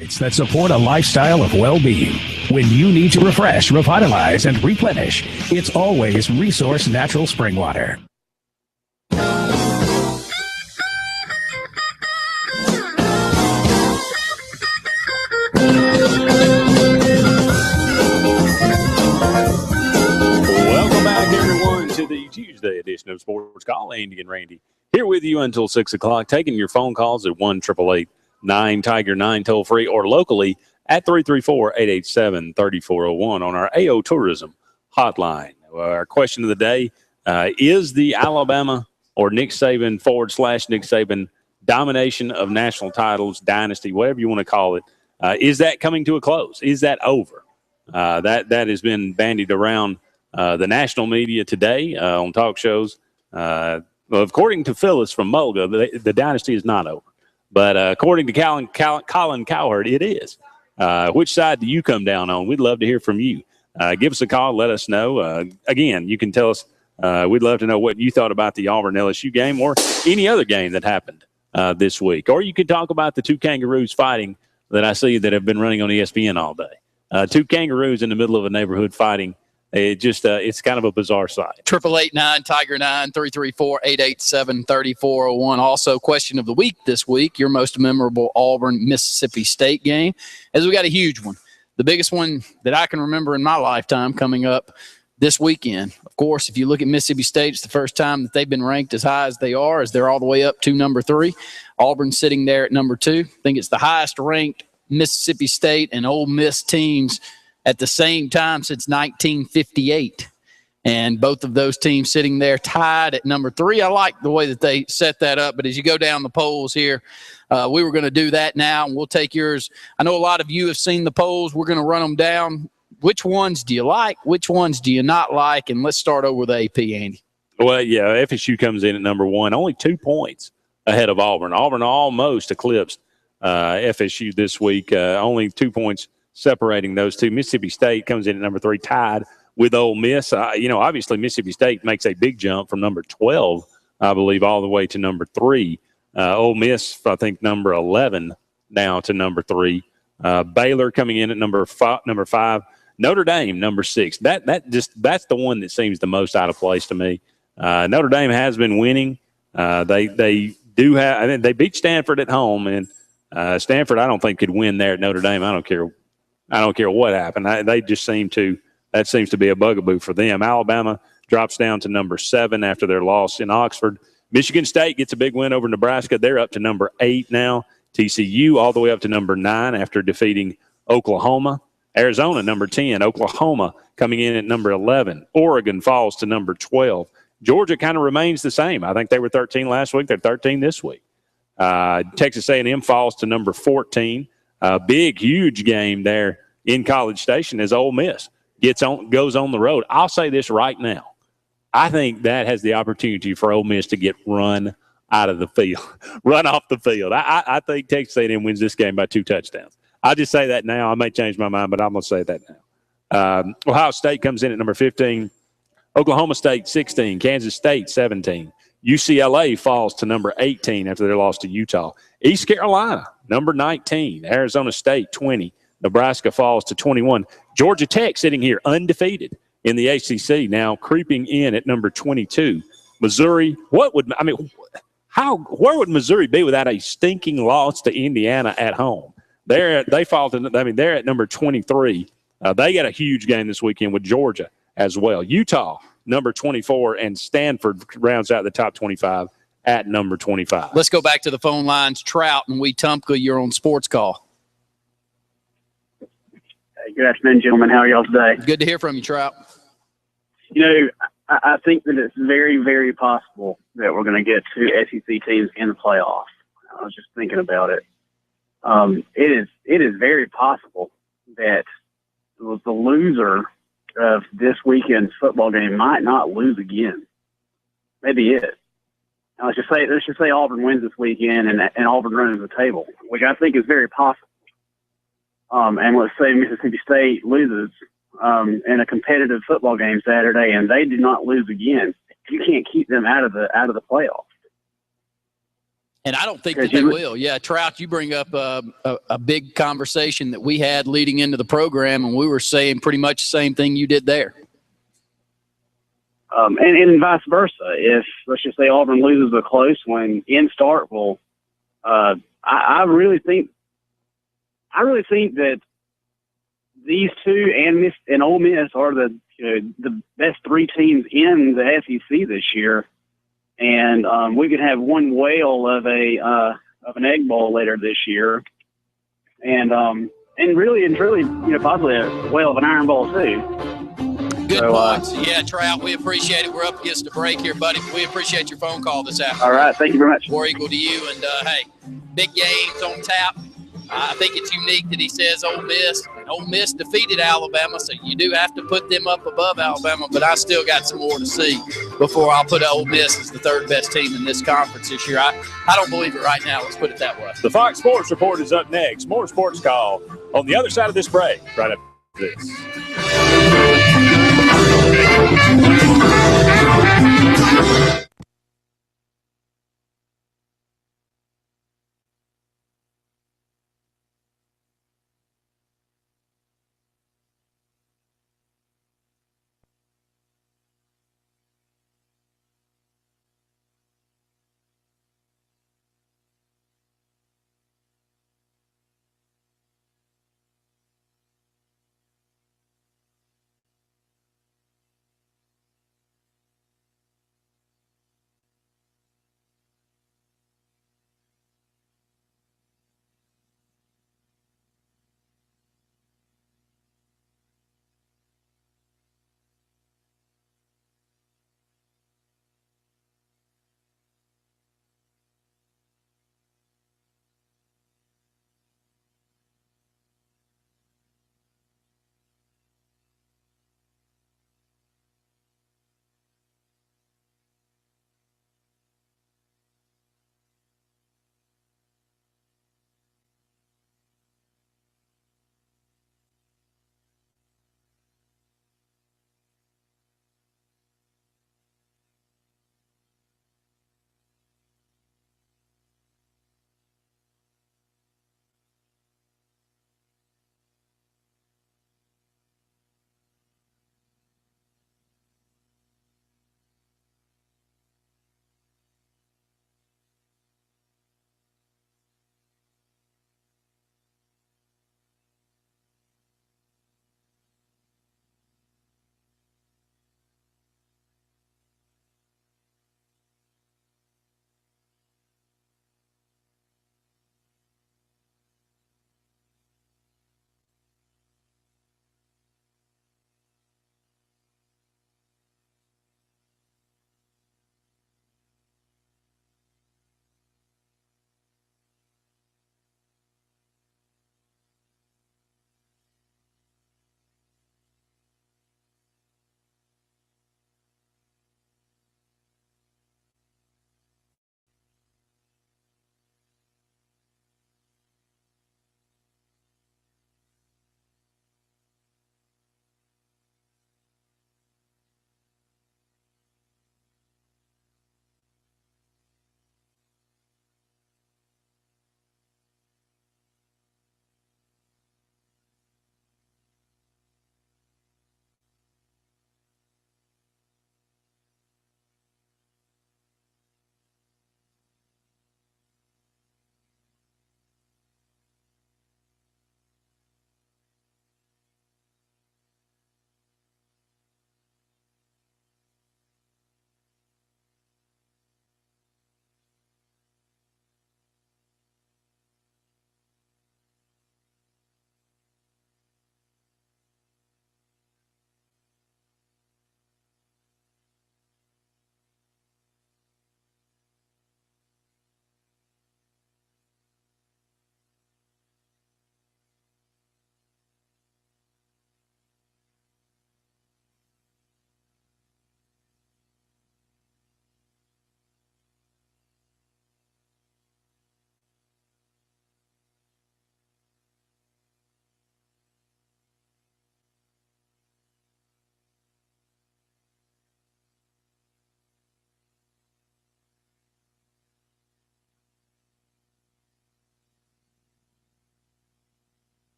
A: that support a lifestyle of well-being. When you need to refresh, revitalize, and replenish, it's always Resource Natural Spring Water.
D: Welcome back, everyone, to the Tuesday edition of Sportscall. Andy and Randy here with you until 6 o'clock, taking your phone calls at 1-888-9-TIGER-9 toll-free or locally at 334-887-3401 on our AO Tourism hotline. Our question of the day, is the Alabama or Nick Saban / Nick Saban domination of national titles, dynasty, whatever you want to call it, is that coming to a close? Is that over? That has been bandied around the national media today on talk shows. Well, according to Phyllis from Mulga, the dynasty is not over. But according to Colin Cowherd, it is. Which side do you come down on? We'd love to hear from you. Give us a call. Let us know. Again, you can tell us. We'd love to know what you thought about the Auburn LSU game or any other game that happened this week. Or you could talk about the two kangaroos fighting that I see that have been running on ESPN all day. Two kangaroos in the middle of a neighborhood fighting. It's kind of a bizarre sight.
E: 888-9-TIGER-9, 334-887-3401. Also, question of the week this week, your most memorable Auburn-Mississippi State game, as we got a huge one. The biggest one that I can remember in my lifetime coming up this weekend. Of course, if you look at Mississippi State, it's the first time that they've been ranked as high as they are, as they're all the way up to number 3. Auburn sitting there at number 2. I think it's the highest ranked Mississippi State and Ole Miss teams at the same time since 1958. And both of those teams sitting there tied at number 3. I like the way that they set that up. But as you go down the polls here, we were going to do that now, and we'll take yours. I know a lot of you have seen the polls. We're going to run them down. Which ones do you like? Which ones do you not like? And let's start over with AP, Andy.
D: Well, yeah, FSU comes in at number 1, only 2 points ahead of Auburn. Auburn almost eclipsed FSU this week, only 2 points separating those two. Mississippi State comes in at number 3, tied with Ole Miss. Obviously Mississippi State makes a big jump from number 12, I believe, all the way to number 3. Ole Miss, I think, number 11 now to number 3. Baylor coming in at number 5. Notre Dame, number 6. That's the one that seems the most out of place to me. Notre Dame has been winning. They do have. I think they beat Stanford at home, and Stanford I don't think could win there at Notre Dame. I don't care what happened. They just that seems to be a bugaboo for them. Alabama drops down to number 7 after their loss in Oxford. Michigan State gets a big win over Nebraska. They're up to number 8 now. TCU all the way up to number 9 after defeating Oklahoma. Arizona, number 10. Oklahoma coming in at number 11. Oregon falls to number 12. Georgia kind of remains the same. I think they were 13 last week. They're 13 this week. Texas A&M falls to number 14. Big, huge game there in College Station as Ole Miss goes on the road. I'll say this right now. I think that has the opportunity for Ole Miss to get run out of the field, run off the field. I think Texas A&M wins this game by 2 touchdowns. I'll just say that now. I may change my mind, but I'm going to say that now. Ohio State comes in at number 15. Oklahoma State, 16. Kansas State, 17. UCLA falls to number 18 after their loss to Utah. East Carolina, number 19. Arizona State, 20. Nebraska falls to 21. Georgia Tech sitting here undefeated in the ACC, now creeping in at number 22. Missouri, where would Missouri be without a stinking loss to Indiana at home? They're at number 23. They got a huge game this weekend with Georgia as well. Utah, number 24, and Stanford rounds out the top 25 at number 25.
E: Let's go back to the phone lines. Trout and Wetumpka, you're on Sports Call.
G: Hey, good afternoon, gentlemen. How are y'all today?
E: Good to hear from you, Trout.
G: I think that it's very, very possible that we're going to get 2 SEC teams in the playoffs. I was just thinking about it. It is very possible that the loser of this weekend's football game might not lose again. Maybe it. Let's just say Auburn wins this weekend and Auburn runs the table, which I think is very possible. And let's say Mississippi State loses in a competitive football game Saturday, and they do not lose again. You can't keep them out of the playoffs.
E: And I don't think that they will. Yeah, Trout, you bring up a big conversation that we had leading into the program, and we were saying pretty much the same thing you did there.
G: And vice versa. If, let's just say, Auburn loses a close one in Starkville, I really think that these two and Ole Miss are the best three teams in the SEC this year. And we could have one whale of an Egg Bowl later this year, and really possibly a whale of an Iron Bowl too.
E: Good points. Yeah, Trout, we appreciate it. We're up against a break here, buddy. But we appreciate your phone call this afternoon.
G: All right, thank you very much.
E: War Eagle to you, and hey, big games on tap. I think it's unique that he says Ole Miss. Ole Miss defeated Alabama, so you do have to put them up above Alabama, but I still got some more to see before I'll put Ole Miss as the third best team in this conference this year. I don't believe it right now. Let's put it that way.
D: The Fox Sports Report is up next. More Sports Call on the other side of this break, right after this.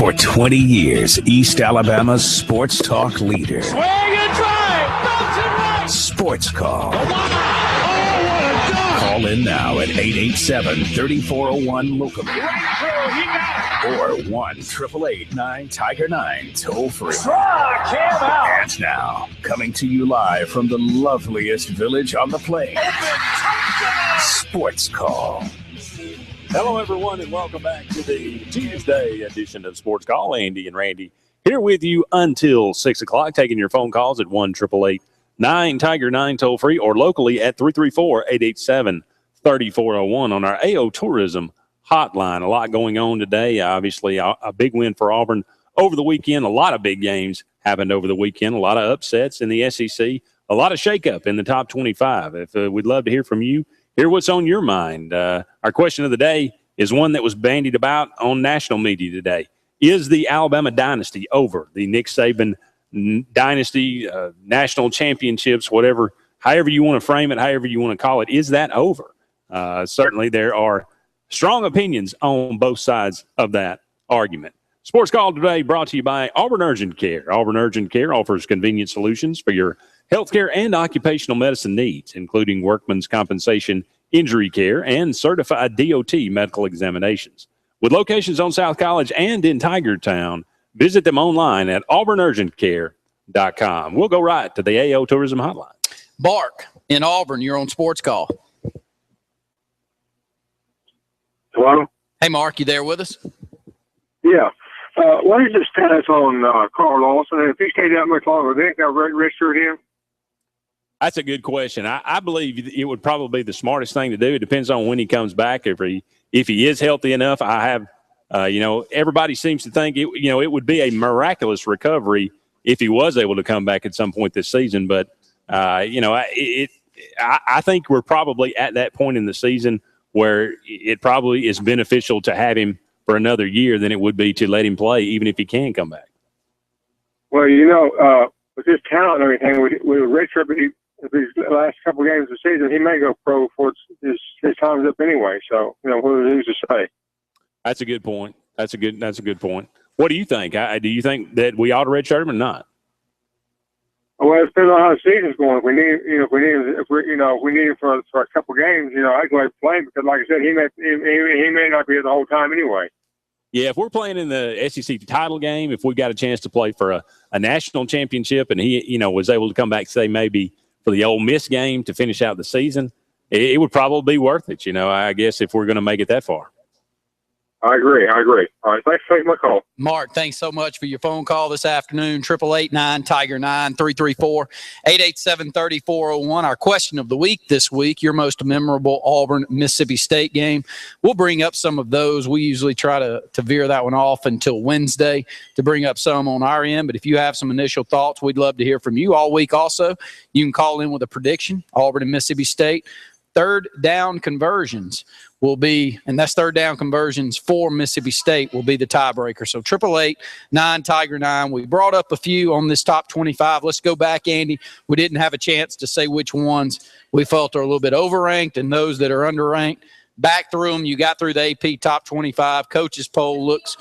A: For 20 years, East Alabama's sports talk leader.
C: Swing and drive. Mountain right.
A: Sportscall. Call in now at 887-3401 locally. Or 1-888-9-TIGER-9 toll free.
C: Struck him out.
A: And now, coming to you live from the loveliest village on the plains, Sports Call.
D: Hello, everyone, and welcome back to the Tuesday edition of Sports Call. Andy and Randy here with you until 6 o'clock, taking your phone calls at 1-888-9-TIGER-9 toll free or locally at 334-887-3401 on our AO Tourism hotline. A lot going on today. Obviously, a big win for Auburn over the weekend. A lot of big games happened over the weekend. A lot of upsets in the SEC. A lot of shakeup in the top 25. We'd love to hear from you. Hear what's on your mind. Our question of the day is one that was bandied about on national media today. Is the Alabama dynasty over? The Nick Saban dynasty, national championships, whatever, however you want to frame it, however you want to call it, is that over? Certainly there are strong opinions on both sides of that argument. Sports Call today brought to you by Auburn Urgent Care. Auburn Urgent Care offers convenient solutions for your healthcare and occupational medicine needs, including workman's compensation, injury care, and certified DOT medical examinations. With locations on South College and in Tigertown, visit them online at auburnurgentcare.com. We'll go right to the AO Tourism Hotline.
E: Bark in Auburn, you're on Sports Call.
H: Hello?
E: Hey, Mark, you there with us?
H: Yeah. What is the status on Carl Lawson? And if he stayed out much longer, they think they'll redshirt him?
D: That's a good question. I believe it would probably be the smartest thing to do. It depends on when he comes back. If he is healthy enough, I have, everybody seems to think it would be a miraculous recovery if he was able to come back at some point this season. But I think we're probably at that point in the season where it probably is beneficial to have him for another year than it would be to let him play, even if he can come back.
H: Well, with his talent and everything, with redshirt, if these last couple of games of the season, he may go pro before his time's up anyway. So, who's to say?
D: That's a good point. That's a good point. What do you think? Do you think that we ought to redshirt him or not?
H: Well, it depends on how the season's going. If we need him for a couple of games, I'd go ahead and play him because, like I said, he may not be here the whole time anyway.
D: Yeah, if we're playing in the SEC title game, if we got a chance to play for a national championship, and he was able to come back, say maybe for the Ole Miss game to finish out the season, it would probably be worth it. I guess if we're going to make it that far.
H: I agree. All right, thanks for taking my call.
E: Mark, thanks so much for your phone call this afternoon. 888-9-TIGER-9, 334-887-3401. Our question of the week this week, your most memorable Auburn-Mississippi State game. We'll bring up some of those. We usually try to veer that one off until Wednesday to bring up some on our end. But if you have some initial thoughts, we'd love to hear from you all week also. You can call in with a prediction, Auburn and Mississippi State. Third down conversions will be, and that's third down conversions for Mississippi State will be the tiebreaker. So 888-9-TIGER-9. We brought up a few on this top 25. Let's go back, Andy. We didn't have a chance to say which ones we felt are a little bit overranked and those that are underranked. Back through them. You got through the AP top 25. Coaches poll looks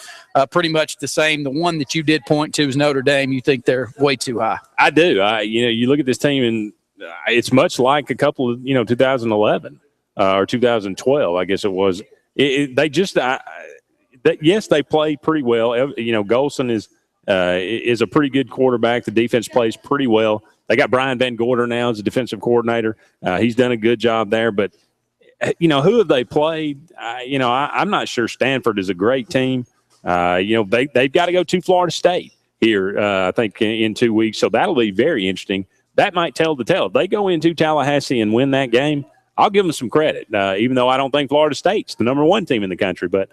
E: pretty much the same. The one that you did point to is Notre Dame. You think they're way too high.
D: I do. You look at this team and it's much like a couple of, 2011 or 2012, I guess it was. Yes, they play pretty well. Golson is a pretty good quarterback. The defense plays pretty well. They got Brian Van Gorder now as a defensive coordinator. He's done a good job there. But, who have they played? I'm not sure. Stanford is a great team. They've got to go to Florida State here, I think, in 2 weeks. So that'll be very interesting. That might tell the tale. If they go into Tallahassee and win that game, I'll give them some credit, even though I don't think Florida State's the number one team in the country. But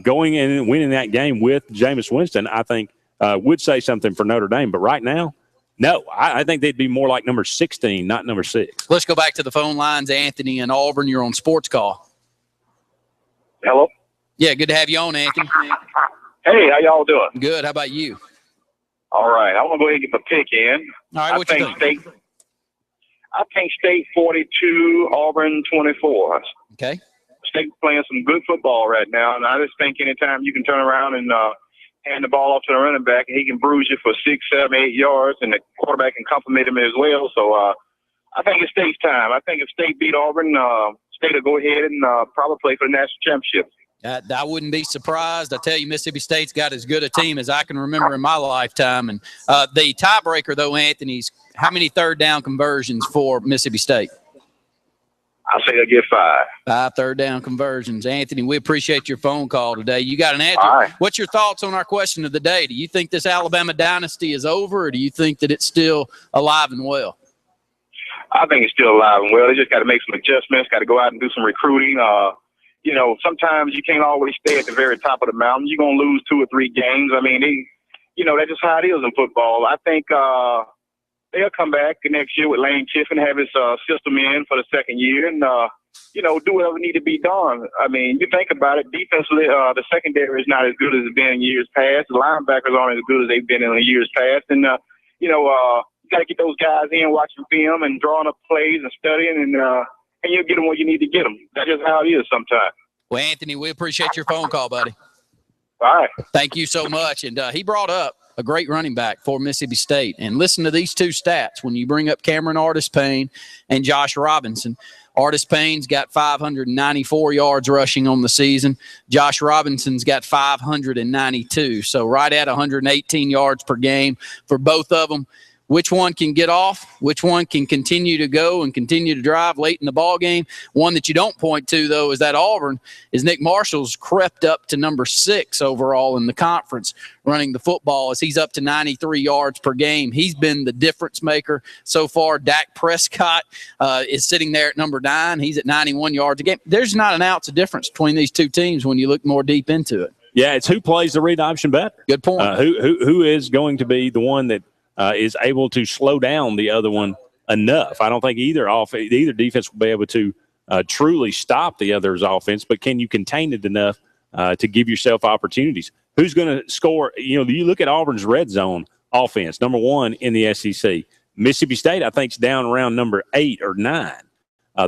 D: going in and winning that game with Jameis Winston, I think would say something for Notre Dame. But right now, no, I think they'd be more like number 16, not number 6.
E: Let's go back to the phone lines. Anthony in Auburn, you're on Sports Call.
I: Hello?
E: Yeah, good to have you on, Anthony.
I: Hey, how y'all doing?
E: Good. How about you?
I: All right. I want to go ahead and get my pick in.
E: All right, what you think?
I: I think State 42, Auburn 24.
E: Okay.
I: State's playing some good football right now, and I just think anytime you can turn around and hand the ball off to the running back, and he can bruise you for 6, 7, 8 yards, and the quarterback can compliment him as well. So I think it's State's time. I think if State beat Auburn, State will go ahead and probably play for the national championship.
E: I wouldn't be surprised. I tell you, Mississippi State's got as good a team as I can remember in my lifetime. And the tiebreaker, though, Anthony's, how many third down conversions for Mississippi State?
I: I'll say they'll get 5.
E: 5 third down conversions. Anthony, we appreciate your phone call today. You got an answer.
I: All right.
E: What's your thoughts on our question of the day? Do you think this Alabama dynasty is over, or do you think that it's still alive and well?
I: I think it's still alive and well. They just got to make some adjustments, got to go out and do some recruiting. Sometimes you can't always stay at the very top of the mountain. You're going to lose 2 or 3 games. I mean, that's just how it is in football. I think they'll come back next year with Lane Kiffin, have his system in for the second year, and, do whatever need to be done. I mean, you think about it, defensively, the secondary is not as good as it's been in years past. The linebackers aren't as good as they've been in the years past. And, you got to get those guys in, watching film and drawing up plays and studying, and you'll get them where you need to get them. That's just how it is sometimes.
E: Well, Anthony, we appreciate your phone call, buddy.
I: All right.
E: Thank you so much. And he brought up a great running back for Mississippi State. And listen to these 2 stats when you bring up Cameron Artis-Payne and Josh Robinson. Artis-Payne's got 594 yards rushing on the season. Josh Robinson's got 592. So right at 118 yards per game for both of them. Which one can get off? Which one can continue to go and continue to drive late in the ball game? One that you don't point to, though, is that Auburn is Nick Marshall's crept up to number 6 overall in the conference running the football as he's up to 93 yards per game. He's been the difference maker so far. Dak Prescott is sitting there at number 9. He's at 91 yards a game. There's not an ounce of difference between these 2 teams when you look more deep into it.
D: Yeah, it's who plays the read option better.
E: Good point.
D: Who is going to be the one that is able to slow down the other one enough. I don't think either defense will be able to truly stop the other's offense, but can you contain it enough to give yourself opportunities? Who's going to score? You look at Auburn's red zone offense, number 1 in the SEC. Mississippi State, I think, is down around number 8 or 9.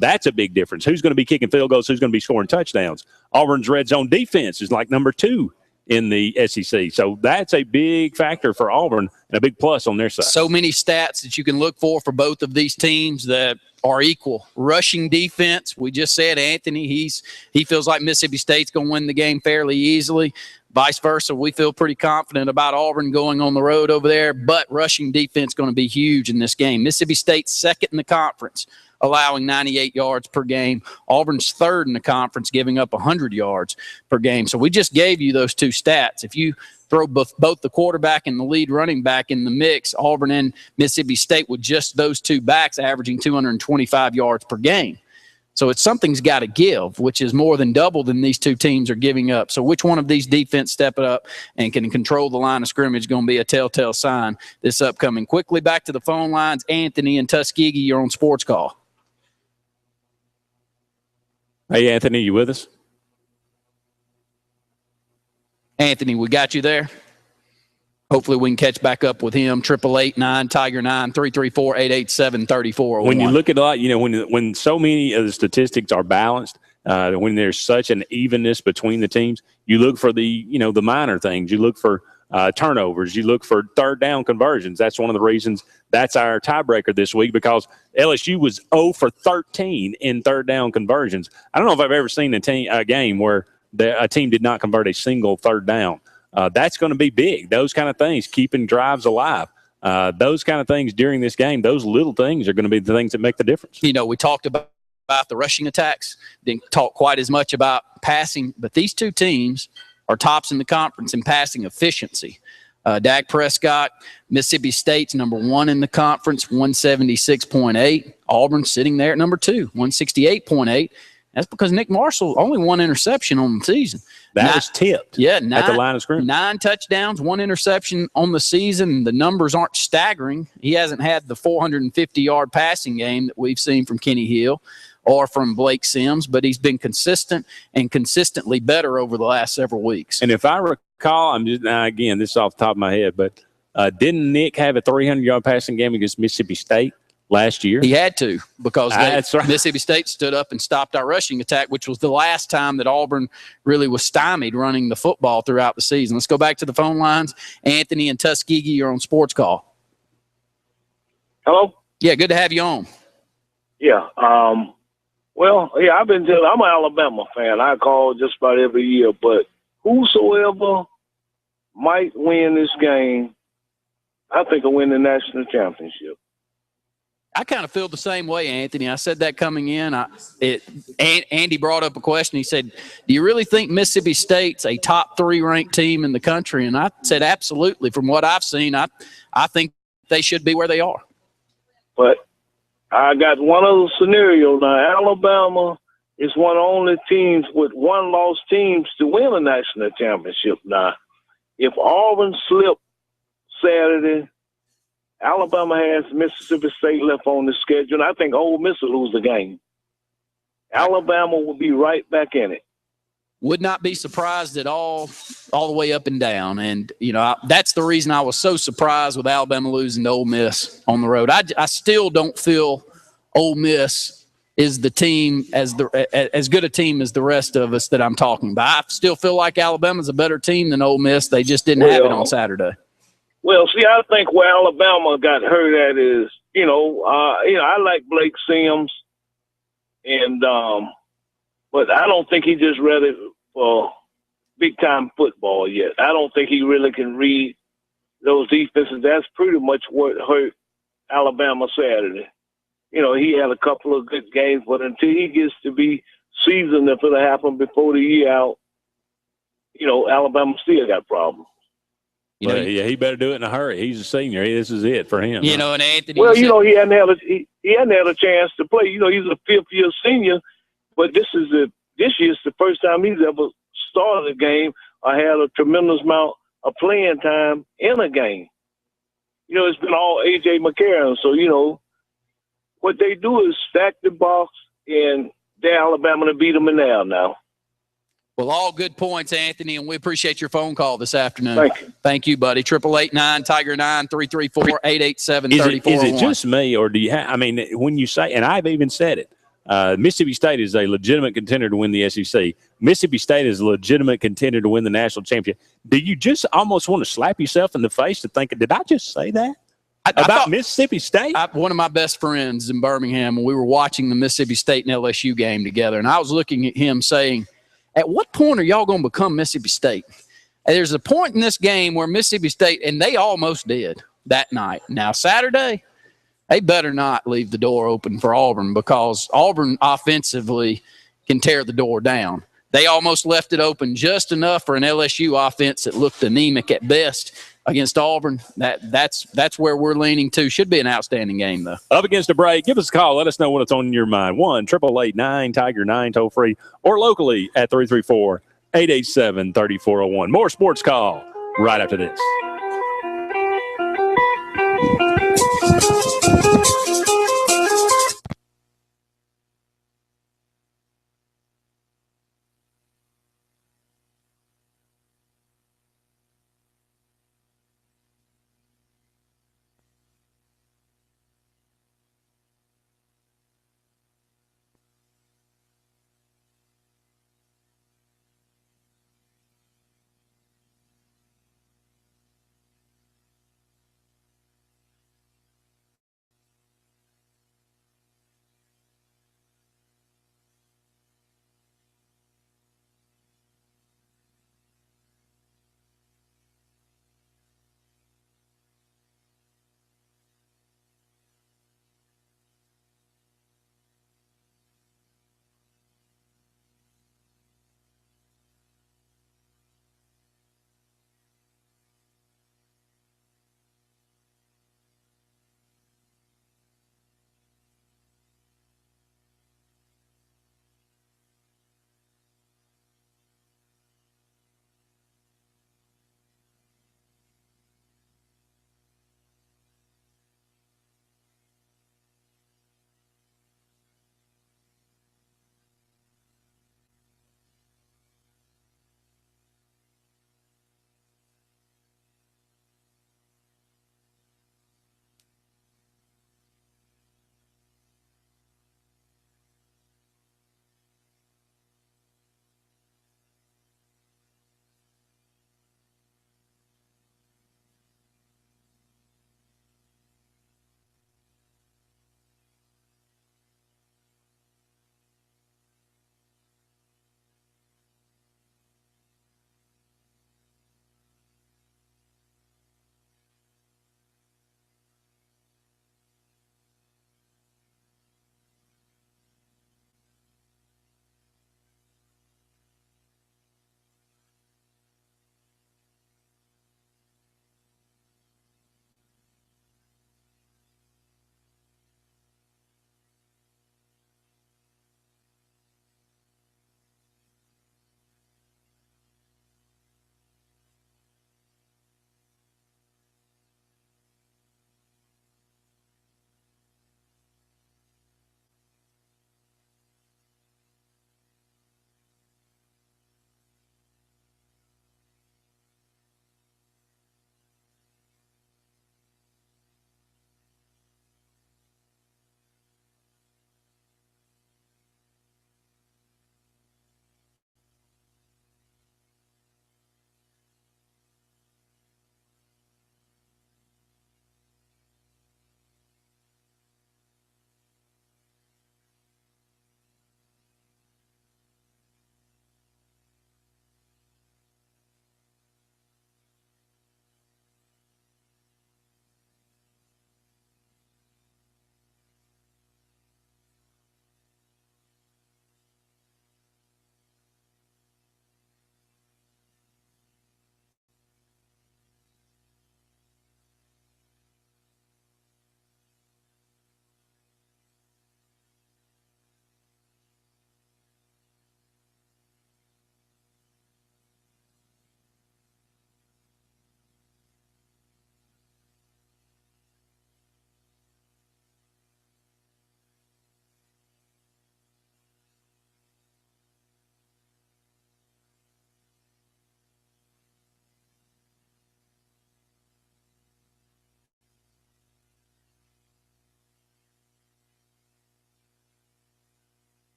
D: That's a big difference. Who's going to be kicking field goals? Who's going to be scoring touchdowns? Auburn's red zone defense is like number 2 in the SEC. So that's a big factor for Auburn and a big plus on their side.
E: So many stats that you can look for both of these teams that are equal. Rushing defense, we just said, Anthony, he feels like Mississippi State's going to win the game fairly easily. Vice versa, we feel pretty confident about Auburn going on the road over there, but rushing defense going to be huge in this game. Mississippi State's 2nd in the conference, allowing 98 yards per game. Auburn's 3rd in the conference, giving up 100 yards per game. So we just gave you those 2 stats. If you throw both the quarterback and the lead running back in the mix, Auburn and Mississippi State with just those 2 backs averaging 225 yards per game. So something's got to give, which is more than double than these 2 teams are giving up. So which one of these defense step it up and can control the line of scrimmage is going to be a telltale sign this upcoming. Quickly back to the phone lines. Anthony in Tuskegee, you're on Sports Call.
D: Hey, Anthony, you with us?
E: Anthony, we got you there. Hopefully we can catch back up with him. 888-9-Tiger-9-334-887-3401.
D: When you look at a lot, when so many of the statistics are balanced, when there's such an evenness between the teams, you look for the minor things. You look for turnovers. You look for third down conversions. That's one of the reasons that's our tiebreaker this week, because LSU was 0 for 13 in third down conversions. I don't know if I've ever seen a game where a team did not convert a single third down. That's going to be big. Those kind of things, keeping drives alive. Those kind of things during this game, those little things are going to be the things that make the difference.
E: We talked about the rushing attacks, didn't talk quite as much about passing, but these 2 teams are tops in the conference in passing efficiency. Dak Prescott, Mississippi State's number 1 in the conference, 176.8. Auburn sitting there at number 2, 168.8. That's because Nick Marshall only 1 interception on the season.
D: That was tipped at the line of scrimmage. 9
E: touchdowns, 1 interception on the season. The numbers aren't staggering. He hasn't had the 450-yard passing game that we've seen from Kenny Hill or from Blake Sims, but he's been consistent and consistently better over the last several weeks.
D: And if I recall, again, this is off the top of my head, but didn't Nick have a 300-yard passing game against Mississippi State last year.
E: He had to because
D: That's right.
E: Mississippi State stood up and stopped our rushing attack, which was the last time that Auburn really was stymied running the football throughout the season. Let's go back to the phone lines. Anthony and Tuskegee, you're on Sports Call.
J: Hello?
E: Yeah, good to have you on.
J: Yeah. Well, yeah, I'm an Alabama fan. I call just about every year, but whosoever might win this game, I think will win the national championship.
E: I kind of feel the same way, Anthony. I said that coming in. Andy brought up a question. He said, do you really think Mississippi State's a top 3 ranked team in the country? And I said, absolutely. From what I've seen, I think they should be where they are.
J: But I got one other scenario now. Alabama is one of the only teams with one-loss teams to win a national championship now. If Auburn slipped Saturday, Alabama has Mississippi State left on the schedule, and I think Ole Miss will lose the game. Alabama will be right back in it.
E: Would not be surprised at all the way up and down. And, that's the reason I was so surprised with Alabama losing to Ole Miss on the road. I still don't feel Ole Miss is the team as good a team as the rest of us that I'm talking about. I still feel like Alabama's a better team than Ole Miss. They just didn't have it on Saturday.
J: Well, see, I think where Alabama got hurt at is, I like Blake Sims, and but I don't think he just ready for big-time football yet. I don't think he really can read those defenses. That's pretty much what hurt Alabama Saturday. He had a couple of good games, but until he gets to be seasoned, if it'll happen before the year out, Alabama still got problems.
D: He better do it in a hurry. He's a senior. This is it for him.
E: And Anthony.
J: Well, he hadn't had a chance to play. He's a fifth-year senior, but this year's the first time he's ever started a game or had a tremendous amount of playing time in a game. It's been all A.J. McCarron. So, what they do is stack the box, and they're Alabama to beat them in there now.
E: Well, all good points, Anthony, and we appreciate your phone call this afternoon.
J: Thank you.
E: Thank you, buddy. 888-9-Tiger-9, 334-887-3401.
D: Is it just me, or do you have – when you say – and I've even said it, Mississippi State is a legitimate contender to win the SEC. Mississippi State is a legitimate contender to win the national championship. Do you just almost want to slap yourself in the face to think, did I just say that? About Mississippi State?
E: One of my best friends in Birmingham, when we were watching the Mississippi State and LSU game together, and I was looking at him saying, at what point are y'all going to become Mississippi State? And there's a point in this game where Mississippi State, and they almost did that night. Now, Saturday, they better not leave the door open for Auburn, because Auburn offensively can tear the door down. They almost left it open just enough for an LSU offense that looked anemic at best against Auburn. That's where we're leaning to. Should be an outstanding game, though.
D: Up against a break. Give us a call. Let us know what's on your mind. 1-888-9-TIGER-9 toll free, or locally at 334-887-3401. More Sports Call right after this.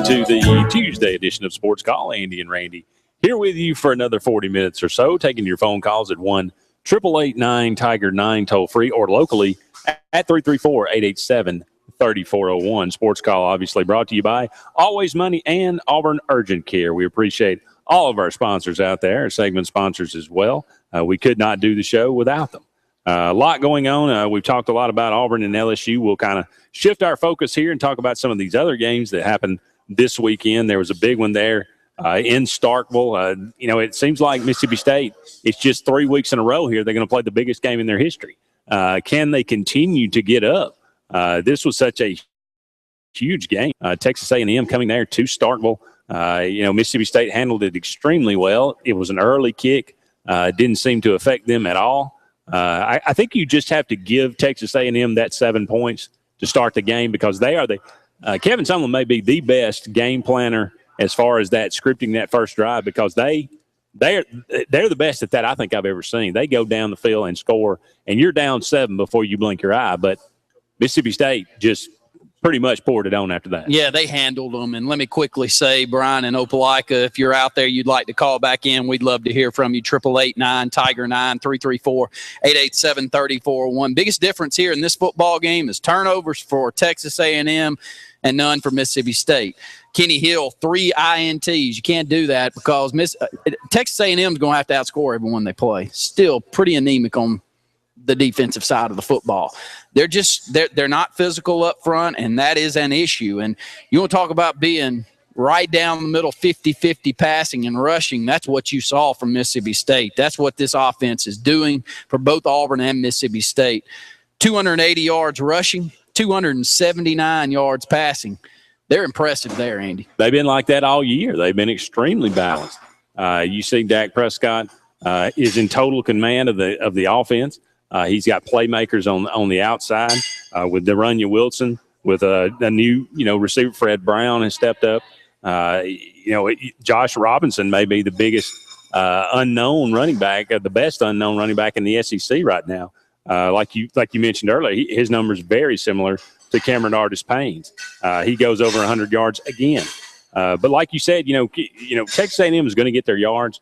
D: into the Tuesday edition of Sports Call. Andy and Randy here with you for another 40 minutes or so, taking your phone calls at 1-888-9-TIGER-9 toll free or locally at 334-887-3401. Sports Call obviously brought to you by Always Money and Auburn Urgent Care. We appreciate all of our sponsors out there, our segment sponsors as well. We could not do the show without them. A lot going on. We've talked a lot about Auburn and LSU. We'll kind of shift our focus here and talk about some of these other games that happened this weekend. There was a big one there in Starkville. It seems like Mississippi State, it's just 3 weeks in a row here. They're going to play the biggest game in their history. Can they continue to get up? This was such a huge game. Texas A&M coming there to Starkville. Mississippi State handled it extremely well. It was an early kick. Didn't seem to affect them at all. I think you just have to give Texas A&M that 7 points to start the game because they are Kevin Sumlin may be the best game planner as far as that scripting that first drive because they're the best at that I think I've ever seen. They go down the field and score, and you're down 7 before you blink your eye. But Mississippi State just pretty much poured it on after that.
E: Yeah, they handled them. And let me quickly say, Brian and Opelika, if you're out there, you'd like to call back in, we'd love to hear from you. 888-9-TIGER-9, 334-887-3401. Biggest difference here in this football game is turnovers for Texas A&M and none for Mississippi State. Kenny Hill, 3 INTs. You can't do that because Texas A&M is going to have to outscore everyone they play. Still pretty anemic on the defensive side of the football. They're not physical up front, and that is an issue. And you want to talk about being right down the middle, 50-50 passing and rushing. That's what you saw from Mississippi State. That's what this offense is doing for both Auburn and Mississippi State. 280 yards rushing, 279 yards passing. They're impressive there, Andy.
D: They've been like that all year. They've been extremely balanced. You see Dak Prescott is in total command of the offense. He's got playmakers on the outside with De'Runnya Wilson, with a new receiver. Fred Brown has stepped up. Josh Robinson may be the biggest unknown running back, the best unknown running back in the SEC right now. Like you mentioned earlier, his number is very similar to Cameron Artis-Payne's. He goes over 100 yards again. But like you said, Texas A&M is going to get their yards.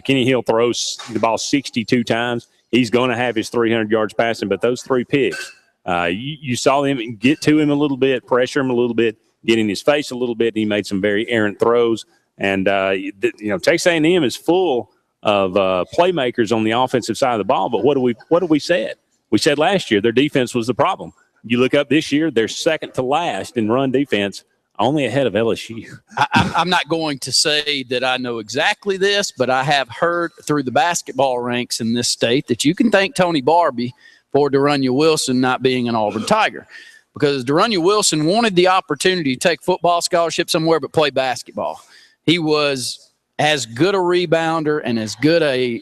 D: Kenny Hill throws the ball 62 times. He's going to have his 300 yards passing, but those 3 picks, you saw them get to him a little bit, pressure him a little bit, get in his face a little bit, and he made some very errant throws. And, Texas A&M is full of playmakers on the offensive side of the ball, but what have we said? We said last year their defense was the problem. You look up this year, they're second to last in run defense, only ahead of LSU.
E: I'm not going to say that I know exactly this, but I have heard through the basketball ranks in this state that you can thank Tony Barbie for De'Runnya Wilson not being an Auburn Tiger, because De'Runnya Wilson wanted the opportunity to take football scholarship somewhere but play basketball. He was as good a rebounder and as good a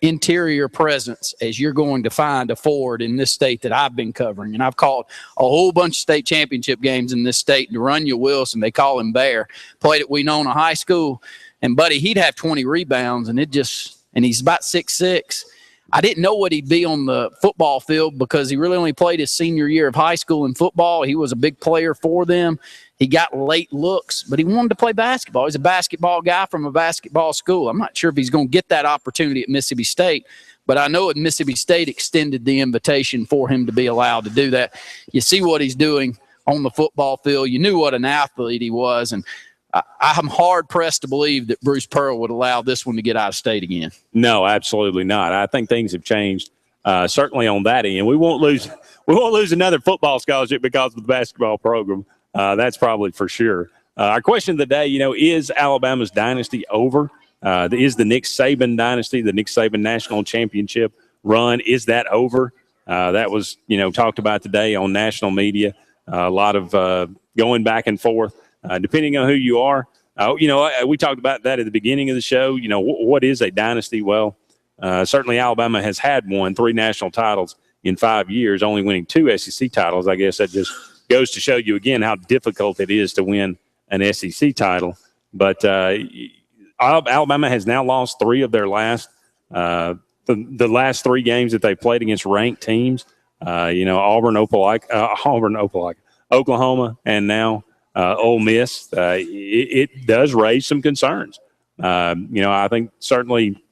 E: interior presence as you're going to find a forward in this state that I've been covering. And I've called a whole bunch of state championship games in this state. De'Runnya Wilson, they call him Bear, played at Winona High School. And, buddy, he'd have 20 rebounds, and he's about 6'6". I didn't know what he'd be on the football field because he really only played his senior year of high school in football. He was a big player for them. He got late looks, but he wanted to play basketball. He's a basketball guy from a basketball school. I'm not sure if he's going to get that opportunity at Mississippi State, but I know at Mississippi State extended the invitation for him to be allowed to do that. You see what he's doing on the football field. You knew what an athlete he was, and I'm hard-pressed to believe that Bruce Pearl would allow this one to get out of state again.
D: No, absolutely not. I think things have changed, certainly on that end. We won't lose another football scholarship because of the basketball program. That's probably for sure. Our question of the day, is Alabama's dynasty over? Is the Nick Saban dynasty, the Nick Saban national championship run, is that over? That was, talked about today on national media. A lot of going back and forth. Depending on who you are, we talked about that at the beginning of the show. What is a dynasty? Well, certainly Alabama has had 3 national titles in 5 years, only winning 2 SEC titles. I guess that just goes to show you again how difficult it is to win an SEC title. But Alabama has now lost 3 of their last the last 3 games that they played against ranked teams. Auburn, Oklahoma, and now Ole Miss, it does raise some concerns. I think certainly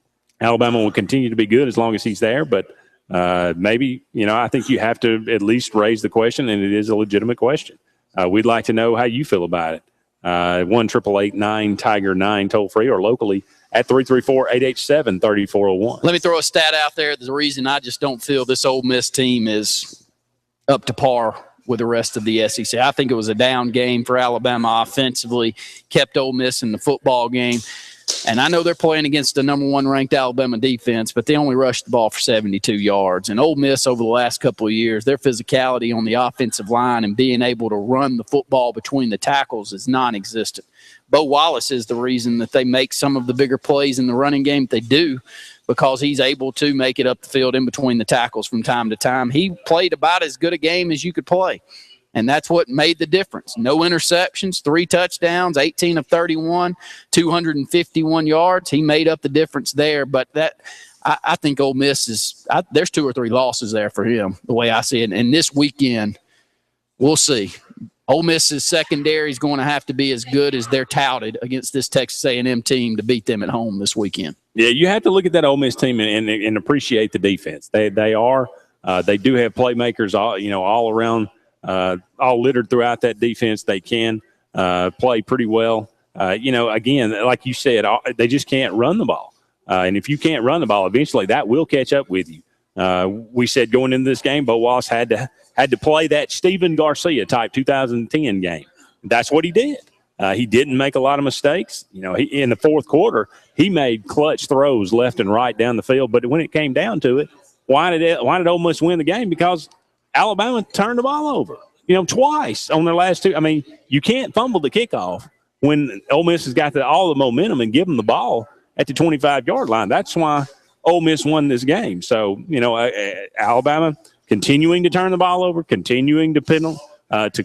D: Alabama will continue to be good as long as he's there, but maybe, I think you have to at least raise the question, and it is a legitimate question. We'd like to know how you feel about it. 1-888-9-TIGER-9 toll free or locally at 334-887-3401.
E: Let me throw a stat out there. The reason I just don't feel this Ole Miss team is up to par with the rest of the SEC. I think it was a down game for Alabama offensively, kept Ole Miss in the football game. And I know they're playing against the number 1 ranked Alabama defense, but they only rushed the ball for 72 yards. And Ole Miss over the last couple of years, their physicality on the offensive line and being able to run the football between the tackles is non-existent. Bo Wallace is the reason that they make some of the bigger plays in the running game they do, because he's able to make it up the field in between the tackles from time to time. He played about as good a game as you could play. And that's what made the difference. No interceptions, 3 touchdowns, 18 of 31, 251 yards. He made up the difference there. But I think Ole Miss there's 2 or 3 losses there for him, the way I see it. And this weekend, we'll see. Ole Miss's secondary is going to have to be as good as they're touted against this Texas A&M team to beat them at home this weekend.
D: Yeah, you have to look at that Ole Miss team and appreciate the defense. They do have playmakers all around. All littered throughout that defense. They can play pretty well. Again, like you said, they just can't run the ball. And if you can't run the ball, eventually that will catch up with you. We said going into this game, Bo Wallace had to play that Steven Garcia type 2010 game. That's what he did. He didn't make a lot of mistakes. In the fourth quarter, he made clutch throws left and right down the field. But when it came down to it, why did Ole Miss win the game? Because Alabama turned the ball over, twice on their last 2. I mean, you can't fumble the kickoff when Ole Miss has got all the momentum and give them the ball at the 25-yard line. That's why Ole Miss won this game. So, Alabama continuing to turn the ball over, continuing to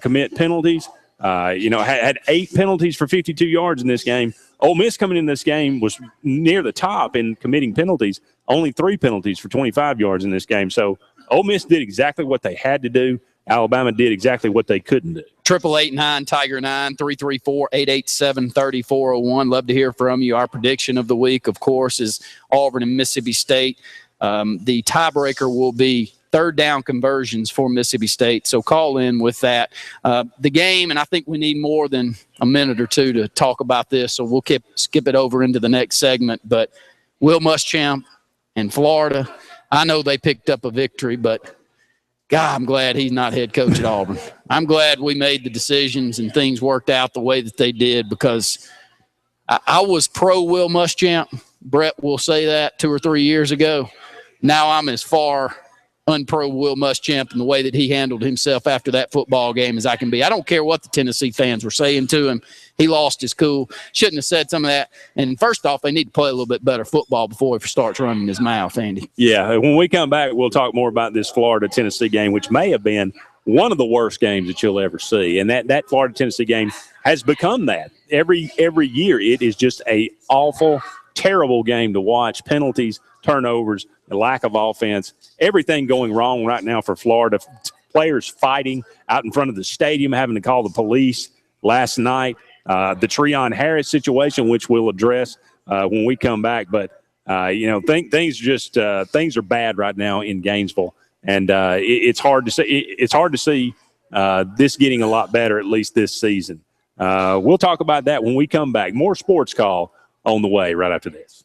D: commit penalties. Had 8 penalties for 52 yards in this game. Ole Miss coming in this game was near the top in committing penalties, only 3 penalties for 25 yards in this game. So, Ole Miss did exactly what they had to do. Alabama did exactly what they couldn't do.
E: 888-9-TIGER-9, 334-887-3401. Love to hear from you. Our prediction of the week, of course, is Auburn and Mississippi State. The tiebreaker will be 3rd down conversions for Mississippi State. So call in with that. The game, and I think we need more than a minute or 2 to talk about this, so we'll skip it over into the next segment. But Will Muschamp in Florida, I know they picked up a victory, but God, I'm glad he's not head coach at Auburn. I'm glad we made the decisions and things worked out the way that they did, because I was pro Will Muschamp. Brett will say that 2 or 3 years ago. Now I'm as far unpro Will Muschamp in the way that he handled himself after that football game as I can be. I don't care what the Tennessee fans were saying to him. He lost his cool. Shouldn't have said some of that. And first off, they need to play a little bit better football before he starts running his mouth, Andy.
D: Yeah, when we come back, we'll talk more about this Florida-Tennessee game, which may have been one of the worst games that you'll ever see. And that Florida-Tennessee game has become that. Every year it is just a awful, terrible game to watch. Penalties, turnovers, the lack of offense, everything going wrong right now for Florida. Players fighting out in front of the stadium, having to call the police last night. The Treon Harris situation, which we'll address when we come back. But, things are bad right now in Gainesville. And it's hard to see this getting a lot better, at least this season. We'll talk about that when we come back. More Sports Call on the way right after this.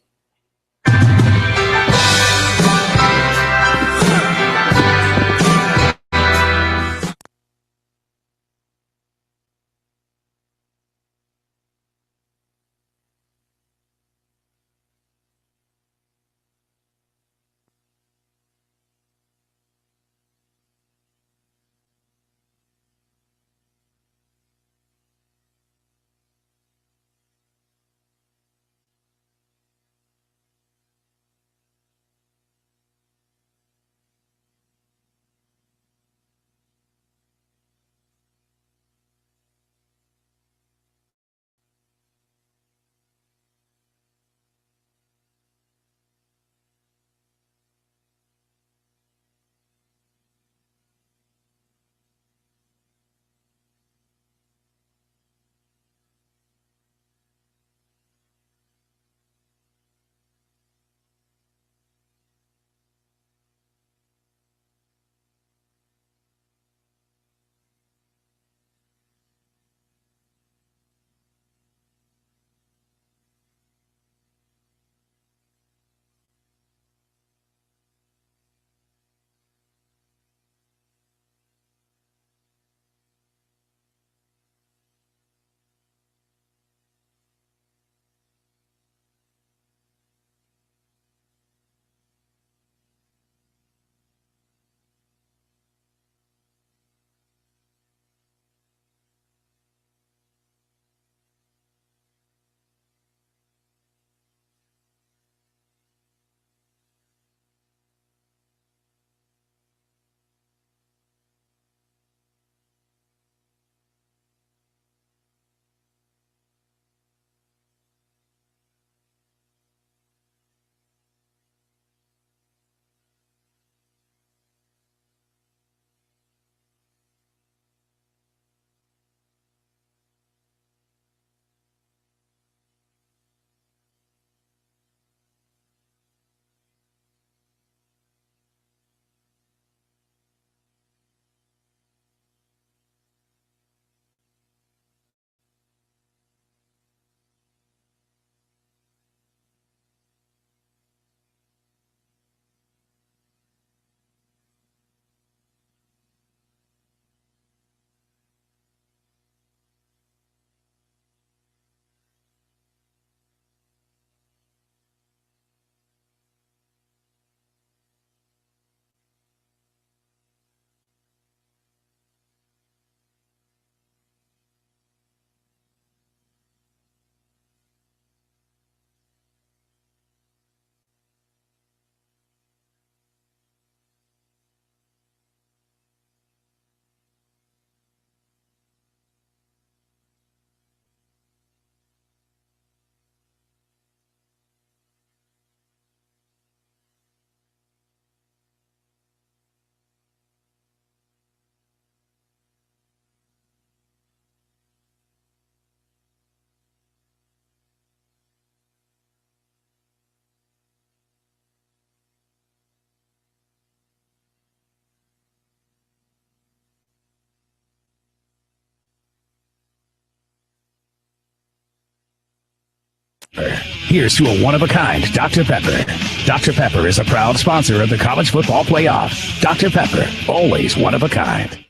A: Pepper. Here's to a one-of-a-kind Dr. Pepper. Dr. Pepper is a proud sponsor of the College Football Playoff. Dr. Pepper, always one of a kind.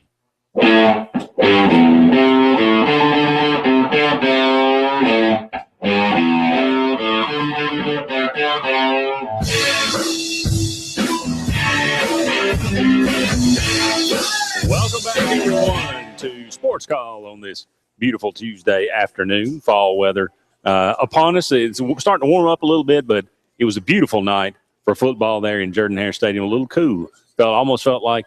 D: Welcome back, everyone, to Sports Call on this beautiful Tuesday afternoon. Fall weather upon us. It's starting to warm up a little bit, but it was a beautiful night for football there in Jordan-Hare Stadium. A little cool. Almost felt like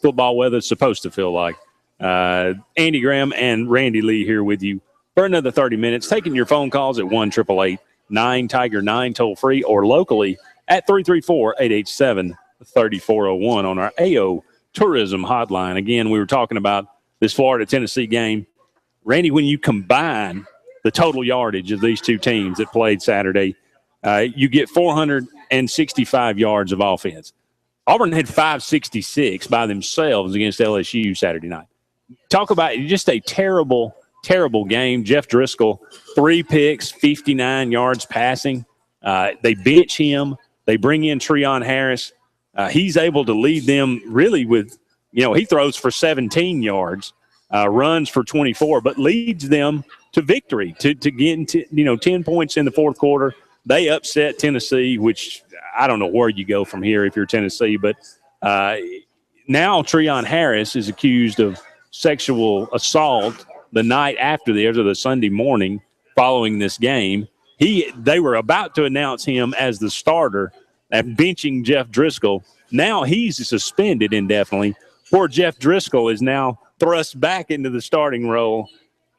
D: football weather is supposed to feel like. Andy Graham and Randy Lee here with you for another 30 minutes, taking your phone calls at 1-888-9-TIGER-9 toll-free or locally at 334-887-3401 on our AO Tourism Hotline. Again, we were talking about this Florida-Tennessee game. Randy, when you combine the total yardage of these two teams that played Saturday, you get 465 yards of offense. Auburn had 566 by themselves against LSU Saturday night. Talk about just a terrible, terrible game. Jeff Driscoll, 3 picks, 59 yards passing. They bench him. They bring in Treon Harris. He's able to lead them really with, he throws for 17 yards, runs for 24, but leads them to victory, to get 10 points in the fourth quarter. They upset Tennessee, which I don't know where you go from here if you're Tennessee, but now Treon Harris is accused of sexual assault the night after the Sunday morning following this game. They were about to announce him as the starter at benching Jeff Driscoll. Now he's suspended indefinitely. Poor Jeff Driscoll is now thrust back into the starting role.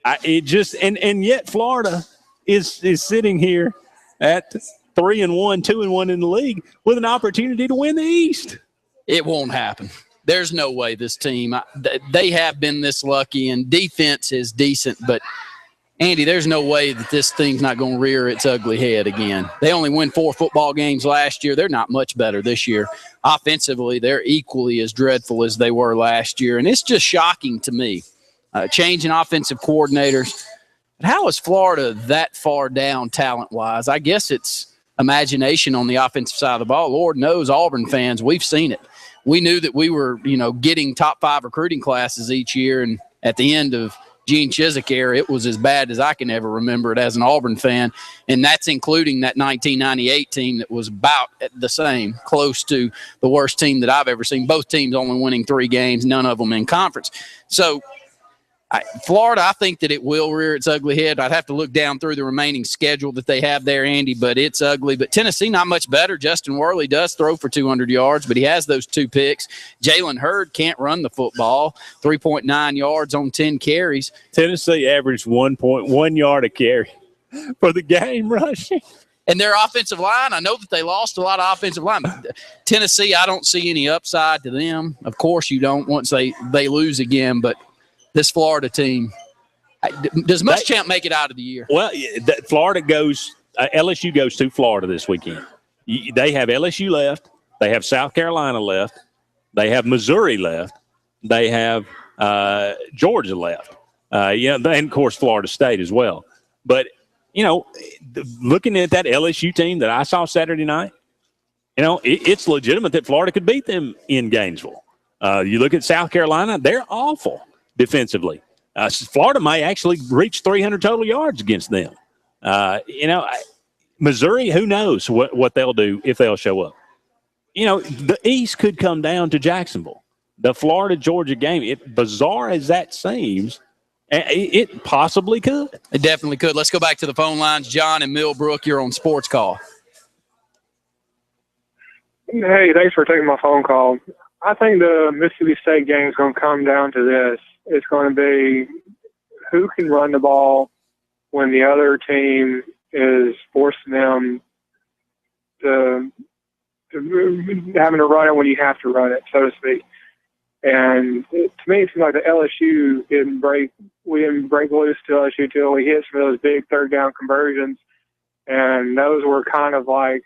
D: And yet Florida is sitting here at 3-1, 2-1 in the league with an opportunity to win the East.
E: It won't happen. There's no way this team, they have been this lucky, and defense is decent, but Andy, there's no way that this thing's not going to rear its ugly head again. They only won 4 football games last year. They're not much better this year. Offensively, they're equally as dreadful as they were last year, and it's just shocking to me. Changing offensive coordinators. But how is Florida that far down talent-wise? I guess it's imagination on the offensive side of the ball. Lord knows, Auburn fans, we've seen it. We knew that we were, getting top 5 recruiting classes each year, and at the end of Gene Chizik era, it was as bad as I can ever remember it as an Auburn fan, and that's including that 1998 team that was about the same, close to the worst team that I've ever seen. Both teams only winning 3 games, none of them in conference. So Florida, I think that it will rear its ugly head. I'd have to look down through the remaining schedule that they have there, Andy, but it's ugly. But Tennessee, not much better. Justin Worley does throw for 200 yards, but he has those 2 picks. Jalen Hurd can't run the football, 3.9 yards on 10 carries.
D: Tennessee averaged 1.1 yard a carry for the game rushing.
E: And their offensive line, I know that they lost a lot of offensive line. But Tennessee, I don't see any upside to them. Of course you don't once they lose again, but this Florida team, does Muschamp make it out of the year?
D: Well, Florida goes LSU goes to Florida this weekend. They have LSU left. They have South Carolina left. They have Missouri left. They have Georgia left. And, of course, Florida State as well. But, looking at that LSU team that I saw Saturday night, it's legitimate that Florida could beat them in Gainesville. You look at South Carolina, they're awful defensively. Florida may actually reach 300 total yards against them. Missouri, who knows what they'll do if they'll show up. The East could come down to Jacksonville. The Florida-Georgia game, bizarre as that seems, it possibly could.
E: It definitely could. Let's go back to the phone lines. John and Millbrook, you're on Sports Call.
H: Hey, thanks for taking my phone call. I think the Mississippi State game is going to come down to this. It's going to be who can run the ball when the other team is forcing them to having to run it when you have to run it, so to speak. And to me, it seems like the LSU we didn't break loose to LSU till we hit some of those big third down conversions. And those were kind of like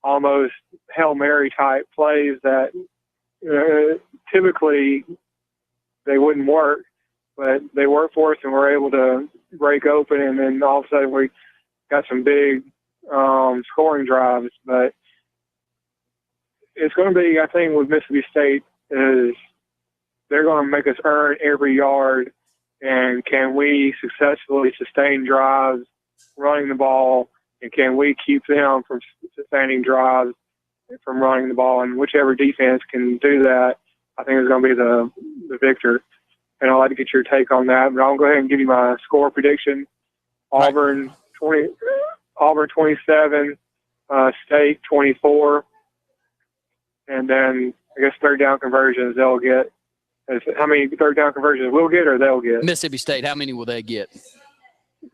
H: almost Hail Mary type plays that typically they wouldn't work, but they worked for us and we're able to break open. And then all of a sudden we got some big scoring drives. But it's going to be, I think, with Mississippi State is they're going to make us earn every yard. And can we successfully sustain drives running the ball, and can we keep them from sustaining drives from running the ball? And whichever defense can do that, I think is going to be the victor. And I'd like to get your take on that. But I'll go ahead and give you my score prediction. Auburn 27, State 24. And then I guess third down conversions they'll get. How many third down conversions we'll get or they'll get?
E: Mississippi State, how many will they get?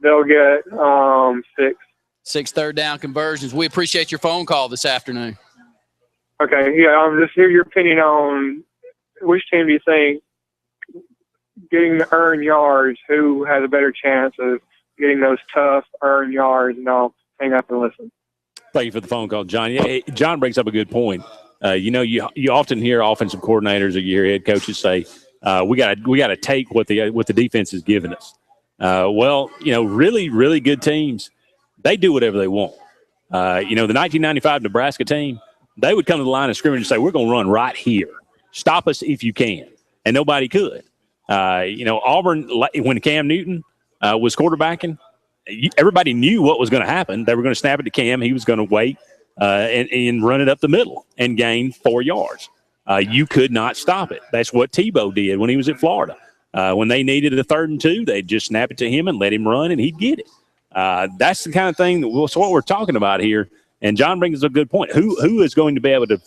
H: They'll get 6.
E: 6 third down conversions. We appreciate your phone call this afternoon.
H: Okay, yeah, just hear your opinion on which team do you think getting the earned yards, who has a better chance of getting those tough earned yards, and I'll hang up and listen.
D: Thank you for the phone call, John. Yeah, John brings up a good point. You often hear offensive coordinators or you hear head coaches say, we got to take what the defense is giving us. Really, really good teams, they do whatever they want. The 1995 Nebraska team, they would come to the line of scrimmage and say, we're going to run right here. Stop us if you can. And nobody could. Auburn, when Cam Newton was quarterbacking, everybody knew what was going to happen. They were going to snap it to Cam. He was going to wait and run it up the middle and gain 4 yards. You could not stop it. That's what Tebow did when he was at Florida. When they needed a 3rd and 2, they'd just snap it to him and let him run, and he'd get it. That's the kind of thing that's what we're talking about here. And John brings up a good point. Who is going to be able to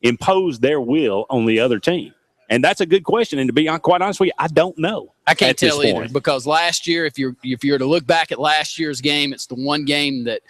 D: impose their will on the other team? And that's a good question. And to be quite honest with you, I don't know.
E: I can't tell either, because last year, if you're to look back at last year's game, it's the one game that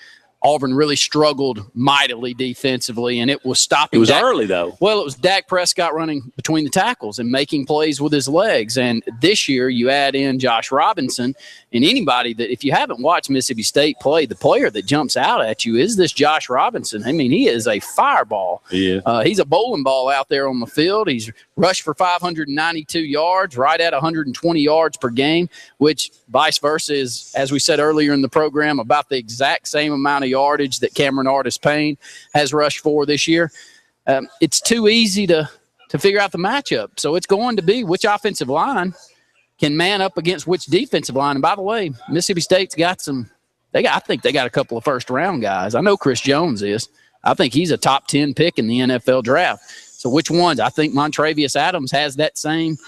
E: Auburn really struggled mightily defensively, and it was stopping.
D: It was early, though.
E: Well, it was Dak Prescott running between the tackles and making plays with his legs. And this year, you add in Josh Robinson, and anybody that, if you haven't watched Mississippi State play, the player that jumps out at you is this Josh Robinson. I mean, he is a fireball.
D: Yeah.
E: He's a bowling ball out there on the field. He's rushed for 592 yards, right at 120 yards per game, which vice versa is, as we said earlier in the program, about the exact same amount of yardage that Cameron Artis-Payne has rushed for this year. It's too easy to figure out the matchup. So it's going to be which offensive line can man up against which defensive line. And by the way, Mississippi State's got I think they got a couple of first-round guys. I know Chris Jones is. I think he's a top 10 pick in the NFL draft. So which ones? I think Montravius Adams has that same.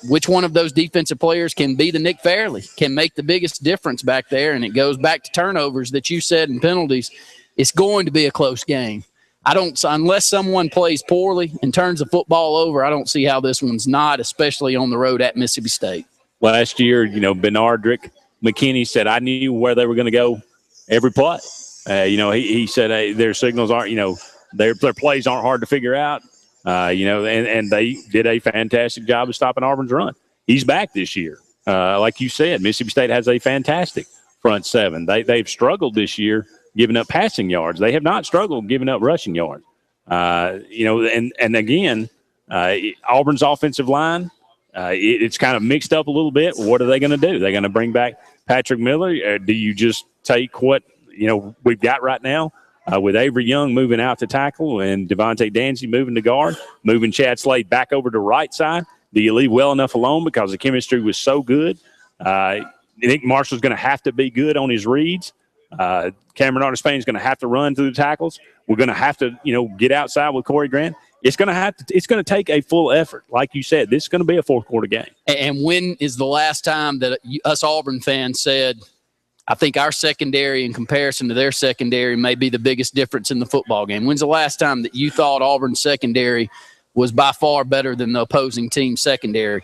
E: Which one of those defensive players can be the Nick Fairley, can make the biggest difference back there? And it goes back to turnovers that you said and penalties. It's going to be a close game. Unless someone plays poorly and turns the football over, I don't see how this one's not, especially on the road at Mississippi State.
D: Last year, Benardrick McKinney said, I knew where they were going to go every play. He said their signals aren't, their plays aren't hard to figure out. And they did a fantastic job of stopping Auburn's run. He's back this year. Like you said, Mississippi State has a fantastic front seven. They've struggled this year giving up passing yards. They have not struggled giving up rushing yards. And again, Auburn's offensive line, it's kind of mixed up a little bit. What are they going to do? They're going to bring back Patrick Miller? Do you just take what we've got right now? With Avery Young moving out to tackle and Devontae Danzy moving to guard, moving Chad Slade back over to right side. Do you leave well enough alone because the chemistry was so good? Nick Marshall's going to have to be good on his reads. Cameron Artis-Payne is going to have to run through the tackles. We're going to have to, get outside with Corey Grant. It's going to take a full effort. Like you said, this is going to be a fourth quarter game.
E: And when is the last time that us Auburn fans said, I think our secondary in comparison to their secondary may be the biggest difference in the football game? When's the last time that you thought Auburn's secondary was by far better than the opposing team's secondary?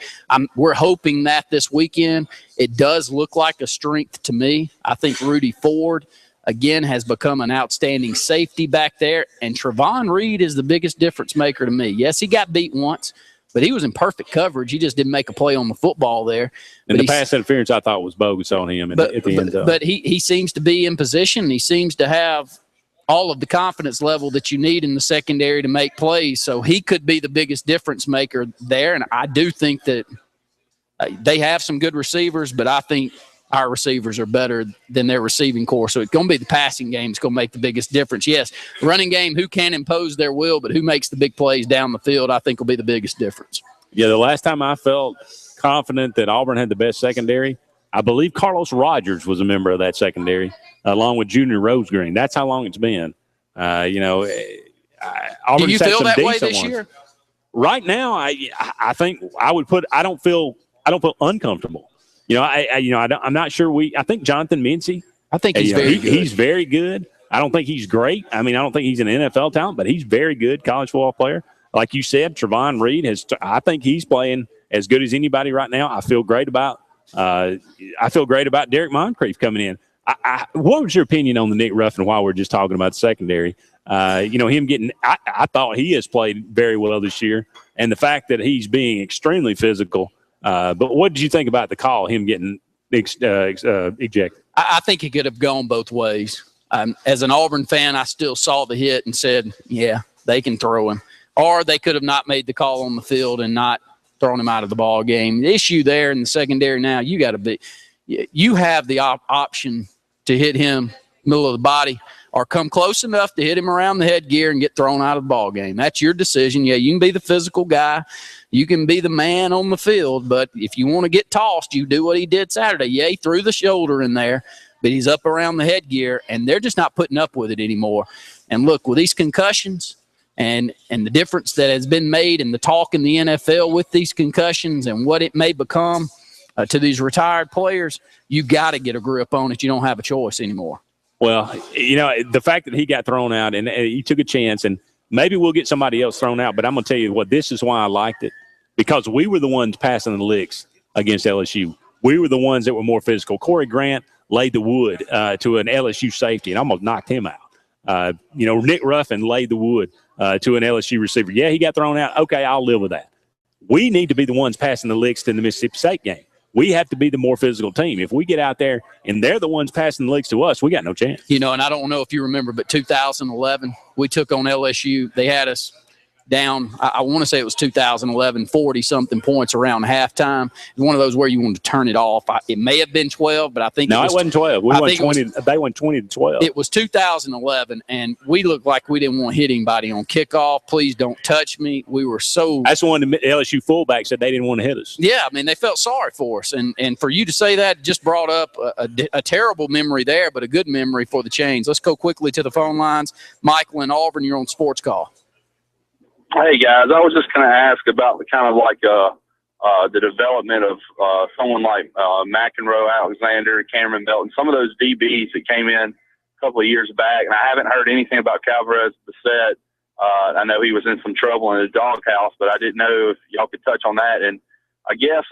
E: We're hoping that this weekend. It does look like a strength to me. I think Rudy Ford, again, has become an outstanding safety back there, and Trevon Reed is the biggest difference maker to me. Yes, he got beat once, but he was in perfect coverage. He just didn't make a play on the football there.
D: And the pass interference I thought was bogus on him at the end zone.
E: But he seems to be in position. He seems to have all of the confidence level that you need in the secondary to make plays. So he could be the biggest difference maker there. And I do think that they have some good receivers, but I think our receivers are better than their receiving core. So it's going to be the passing game that's going to make the biggest difference. Yes, running game, who can impose their will, but who makes the big plays down the field, I think will be the biggest difference.
D: Yeah, the last time I felt confident that Auburn had the best secondary, I believe Carlos Rogers was a member of that secondary, along with Junior Rosegreen. That's how long it's been.
E: Do
D: Auburn's
E: you
D: had
E: feel
D: some
E: that way
D: decent
E: this
D: ones.
E: year?
D: Right now, I think I would put. I don't feel uncomfortable. I'm not sure. I think Jonathan Mincy.
E: I think he's very good.
D: He's very good. I don't think he's great. I mean, I don't think he's an NFL talent, but he's very good college football player. Like you said, Trevon Reed I think he's playing as good as anybody right now. I feel great about Derek Moncrief coming in. What was your opinion on the Nick Ruffin while we're just talking about the secondary? Him getting – I thought he has played very well this year, and the fact that he's being extremely physical. But what did you think about the call, him getting ejected?
E: I think it could have gone both ways. As an Auburn fan, I still saw the hit and said, yeah, they can throw him. Or they could have not made the call on the field and not thrown him out of the ball game. The issue there in the secondary now, you have the option to hit him middle of the body or come close enough to hit him around the headgear and get thrown out of the ball game. That's your decision. Yeah, you can be the physical guy. You can be the man on the field, but if you want to get tossed, you do what he did Saturday. Yeah, he threw the shoulder in there, but he's up around the headgear, and they're just not putting up with it anymore. And look, with these concussions and the difference that has been made and the talk in the NFL with these concussions and what it may become to these retired players, you got to get a grip on it. You don't have a choice anymore.
D: Well, the fact that he got thrown out and he took a chance, and maybe we'll get somebody else thrown out, but I'm going to tell you what, this is why I liked it, because we were the ones passing the licks against LSU. We were the ones that were more physical. Corey Grant laid the wood to an LSU safety and almost knocked him out. Nick Ruffin laid the wood to an LSU receiver. Yeah, he got thrown out. Okay, I'll live with that. We need to be the ones passing the licks in the Mississippi State game. We have to be the more physical team. If we get out there and they're the ones passing the licks to us, we got no chance.
E: And I don't know if you remember, but 2011, we took on LSU. They had us down, I want to say it was 2011, 40-something points around halftime. It was one of those where you wanted to turn it off. It may have been 12, but I think
D: it wasn't 12. They won 20-12.
E: It was 2011, and we looked like we didn't want to hit anybody on kickoff. Please don't touch me. We were so –
D: That's the one the LSU fullback said they didn't want to hit us.
E: Yeah, I mean, they felt sorry for us. And for you to say that just brought up a terrible memory there, but a good memory for the Chains. Let's go quickly to the phone lines. Michael in Auburn, you're on Sportscall.
K: Hey, guys, I was just going to ask about the kind of like the development of someone like McEnroe, Alexander, Cameron Belton, some of those DBs that came in a couple of years back, and I haven't heard anything about Calvarez Bassett. I know he was in some trouble in the doghouse, but I didn't know if y'all could touch on that. And I guess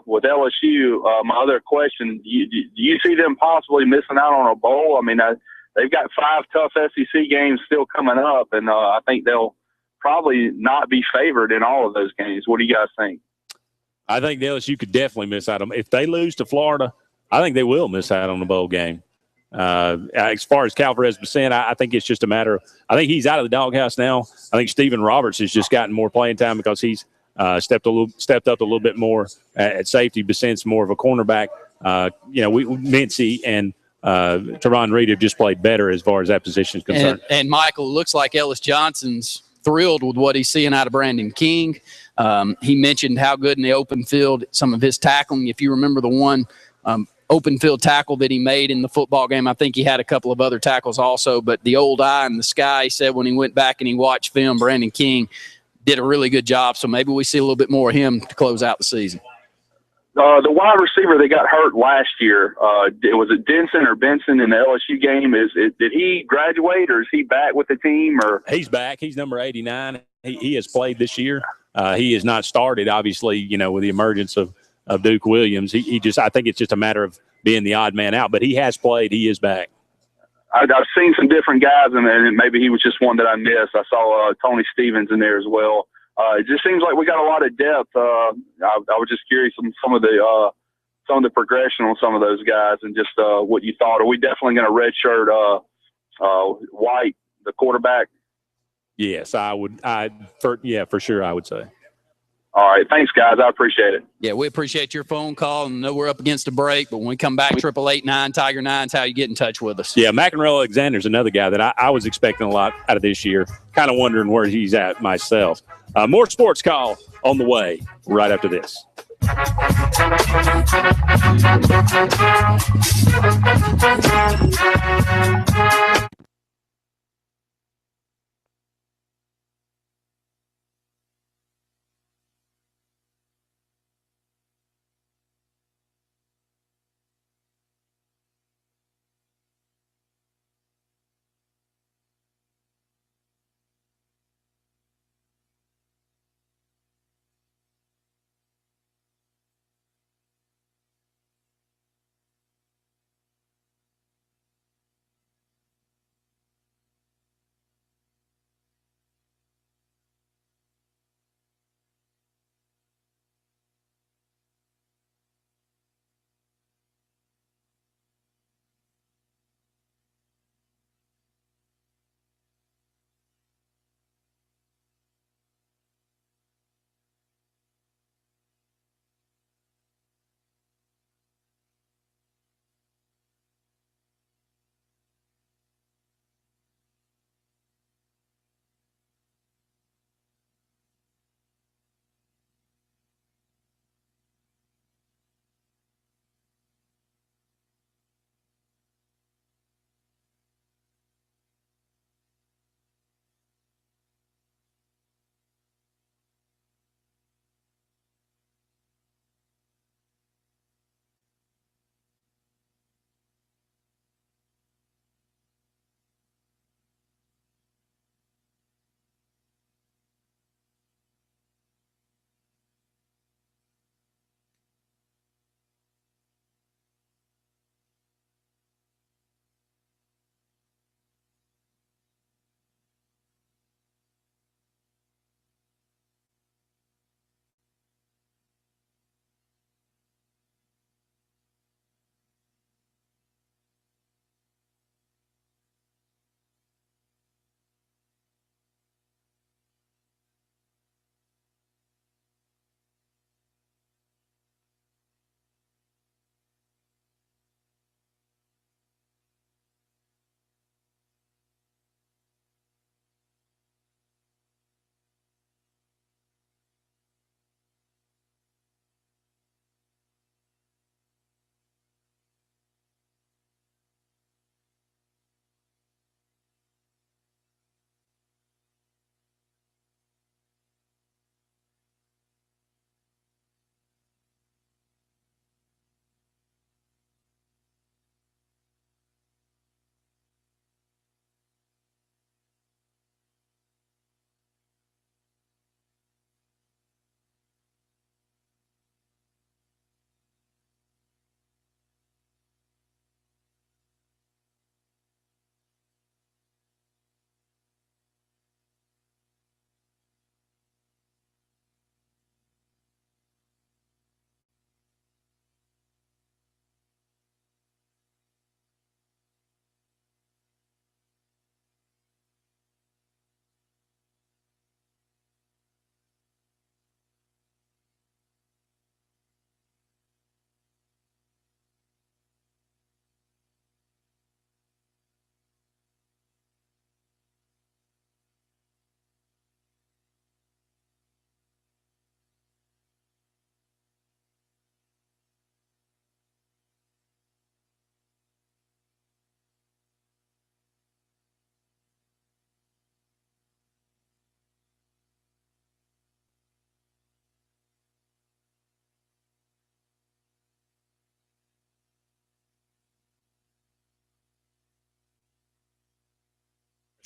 K: with LSU, my other question, do you see them possibly missing out on a bowl? I mean, they've got 5 tough SEC games still coming up, and I think they'll probably not be favored in all of those games. What do you guys think?
D: I think the LSU could definitely miss out on. If they lose to Florida, I think they will miss out on the bowl game. As far as Calvarez Bassett, I think it's just a matter of – I think he's out of the doghouse now. I think Stephen Roberts has just gotten more playing time because he's stepped up a little bit more at safety. Bassett's more of a cornerback. Mincy and Trevon Reed have just played better as far as that position is concerned.
E: And Michael, looks like Ellis Johnson's thrilled with what he's seeing out of Brandon King. He mentioned how good in the open field, some of his tackling. If you remember the one open field tackle that he made in the football game, I think he had a couple of other tackles also. But the old eye in the sky, he said when he went back and he watched film, Brandon King did a really good job. So maybe we see a little bit more of him to close out the season.
K: The wide receiver that got hurt last year, was it Denson or Benson in the LSU game? Did he graduate or is he back with the team? Or
D: he's back. He's number 89. He has played this year. He has not started, obviously, with the emergence of Duke Williams. I think it's just a matter of being the odd man out, but he has played. He is back.
K: I've seen some different guys, and maybe he was just one that I missed. I saw Tony Stevens in there as well. It just seems like we got a lot of depth. I was just curious on some of the progression on some of those guys, and just what you thought. Are we definitely going to redshirt White, the quarterback?
D: Yes, I would. For sure, I would say.
K: All right. Thanks, guys. I appreciate it.
E: Yeah, we appreciate your phone call, and know we're up against a break, but when we come back, 888-9 Tiger 9's how you get in touch with us.
D: Yeah, McEnroe Alexander's another guy that I was expecting a lot out of this year. Kind of wondering where he's at myself. More Sports Call on the way right after this.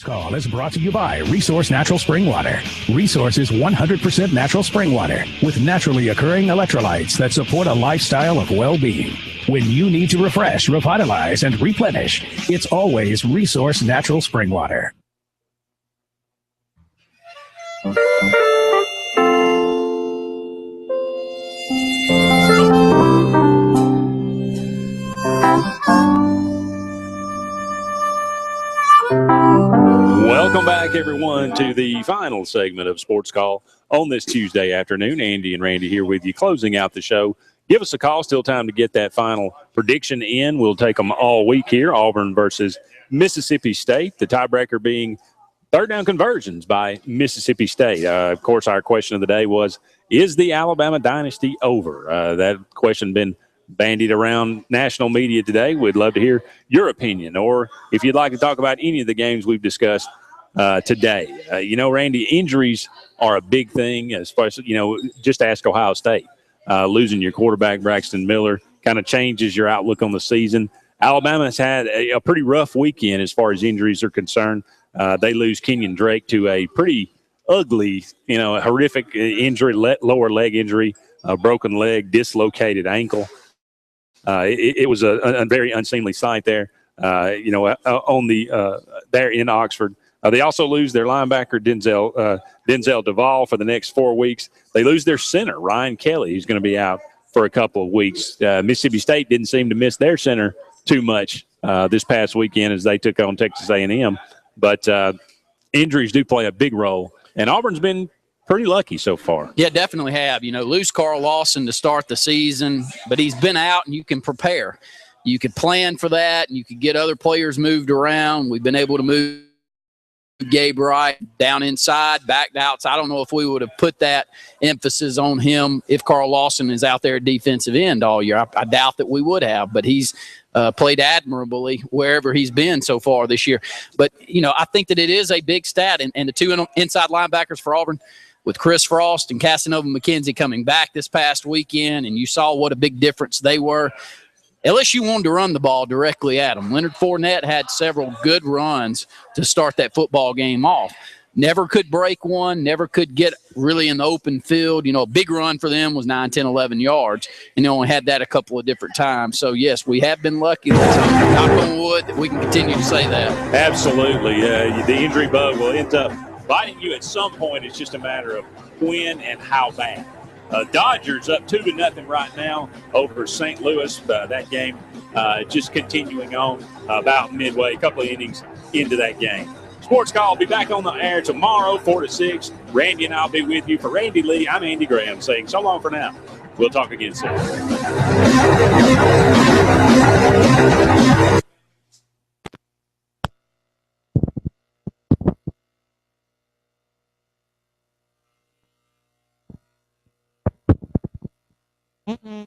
A: Call is brought to you by Resource Natural Spring Water. Resource is 100% natural spring water with naturally occurring electrolytes that support a lifestyle of well-being. When you need to refresh, revitalize, and replenish, it's always Resource Natural Spring Water.
D: Welcome back, everybody. everyone, to the final segment of Sports Call on this Tuesday afternoon. Andy and Randy here with you, closing out the show. Give us a call. Still time to get that final prediction in. We'll take them all week here. Auburn versus Mississippi State. The tiebreaker being third down conversions by Mississippi State. Of course, our question of the day was, is the Alabama dynasty over? That question been bandied around national media today. We'd love to hear your opinion, or if you'd like to talk about any of the games we've discussed today. Randy, injuries are a big thing, especially, just ask Ohio State. Losing your quarterback, Braxton Miller, kind of changes your outlook on the season. Alabama's had a pretty rough weekend as far as injuries are concerned. They lose Kenyon Drake to a pretty ugly, horrific injury, lower leg injury, a broken leg, dislocated ankle. It was a very unseemly sight there, on there in Oxford. They also lose their linebacker, Denzel Duvall, for the next 4 weeks. They lose their center, Ryan Kelly, who's going to be out for a couple of weeks. Mississippi State didn't seem to miss their center too much this past weekend as they took on Texas A&M. But injuries do play a big role, and Auburn's been pretty lucky so far.
E: Yeah, definitely have. Lose Carl Lawson to start the season, but he's been out, and you can prepare. You could plan for that, and you could get other players moved around. We've been able to move Gabe Wright down inside, back to outside. I don't know if we would have put that emphasis on him if Carl Lawson is out there at defensive end all year. I doubt that we would have, but he's played admirably wherever he's been so far this year. But, I think that it is a big stat, and the two inside linebackers for Auburn, with Chris Frost and Casanova McKenzie coming back this past weekend, and you saw what a big difference they were. LSU wanted to run the ball directly at them. Leonard Fournette had several good runs to start that football game off. Never could break one, never could get really in the open field. A big run for them was 9, 10, 11 yards, and they only had that a couple of different times. So, yes, we have been lucky. Knock on wood that we can continue to say that.
D: Absolutely. The injury bug will end up biting you at some point. It's just a matter of when and how bad. Dodgers up 2-0 right now over St. Louis. That game just continuing on about midway, a couple of innings into that game. Sports Call will be back on the air tomorrow, 4 to 6. Randy and I'll be with you. For Randy Lee, I'm Andy Graham saying so long for now. We'll talk again soon.
L: Mm-hmm.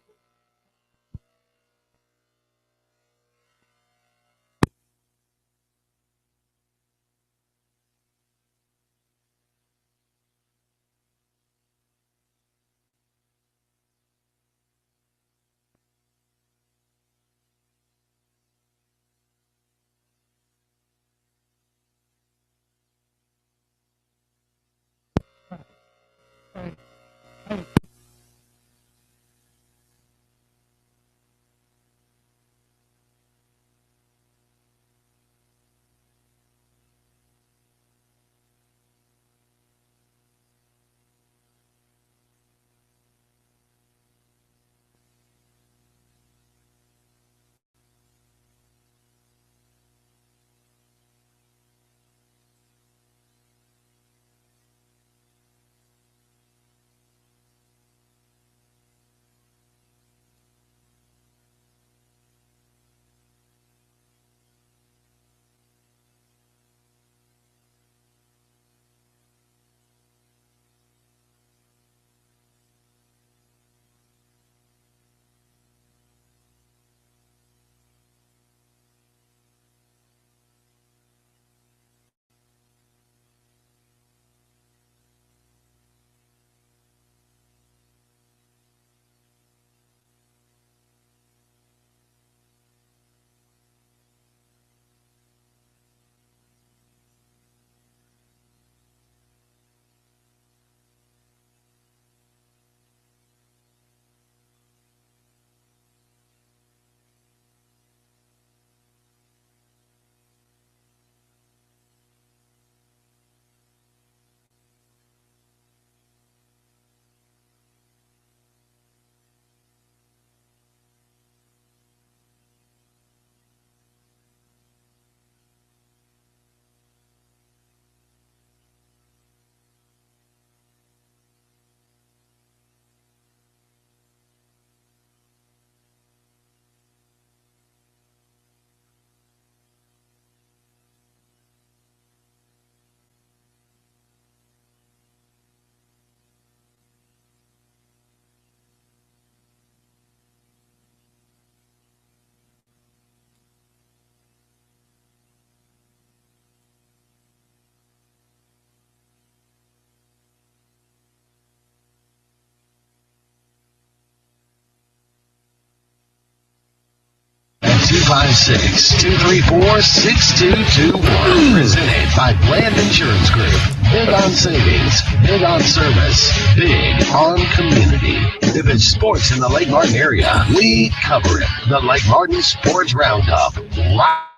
L: 256-234-6221. Presented by Bland Insurance Group. Big on savings, big on service, big on community. If it's sports in the Lake Martin area, we cover it. The Lake Martin Sports Roundup, right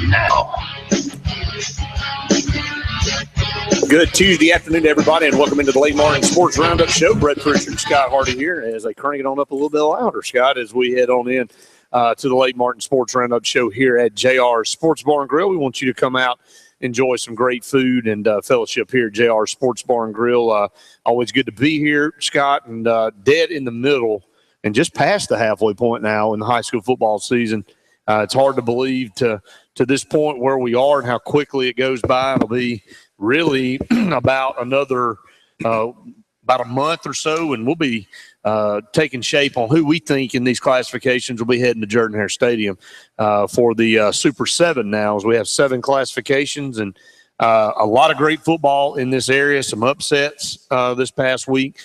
L: now.
M: Good Tuesday afternoon to everybody, and welcome into the Lake Martin Sports Roundup Show. Brett Pritchard, Scott Hardy here, as they crank it on up a little bit louder, Scott, as we head on in to the Lake Martin Sports Roundup Show here at JR Sports Bar and Grill. We want you to come out, enjoy some great food and fellowship here at JR Sports Bar and Grill. Always good to be here, Scott, and dead in the middle and just past the halfway point now in the high school football season. It's hard to believe to this point where we are and how quickly it goes by. It'll be really about another about a month or so, and we'll be taking shape on who we think in these classifications will be heading to Jordan-Hare Stadium for the Super 7 now, as we have 7 classifications and a lot of great football in this area, some upsets this past week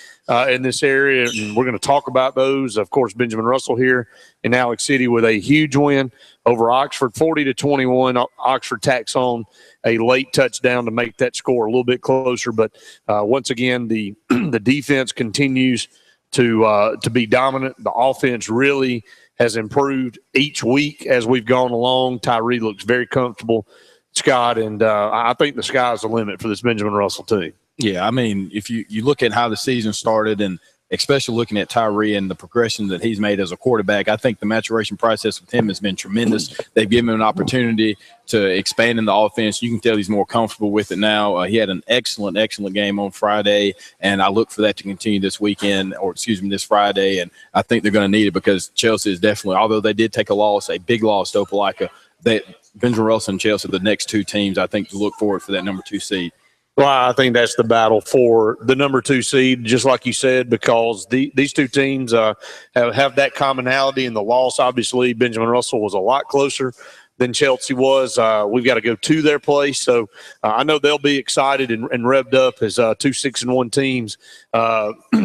M: in this area, and we're going to talk about those. Of course, Benjamin Russell here in Alex City with a huge win over Oxford, 40-21. Oxford tacks on a late touchdown to make that score a little bit closer, but once again, the defense continues to be dominant. The offense really has improved each week as we've gone along. Tyree looks very comfortable, Scott, and I think the sky's the limit for this Benjamin Russell team.
N: Yeah, I mean, if you look at how the season started, and especially looking at Tyree and the progression that he's made as a quarterback, I think the maturation process with him has been tremendous. They've given him an opportunity to expand in the offense. You can tell he's more comfortable with it now. He had an excellent game on Friday, and I look for that to continue this weekend, or this Friday, and I think they're going to need it because Chelsea is definitely, although they did take a big loss to Opelika, that Benjamin Russell and Chelsea are the next 2 teams I think to look forward for that number 2 seed.
M: Well, I think that's the battle for the number 2 seed, just like you said, because these 2 teams have that commonality in the loss. Obviously, Benjamin Russell was a lot closer than Chelsea was. We've got to go to their place. So I know they'll be excited and revved up as 2 6-1 teams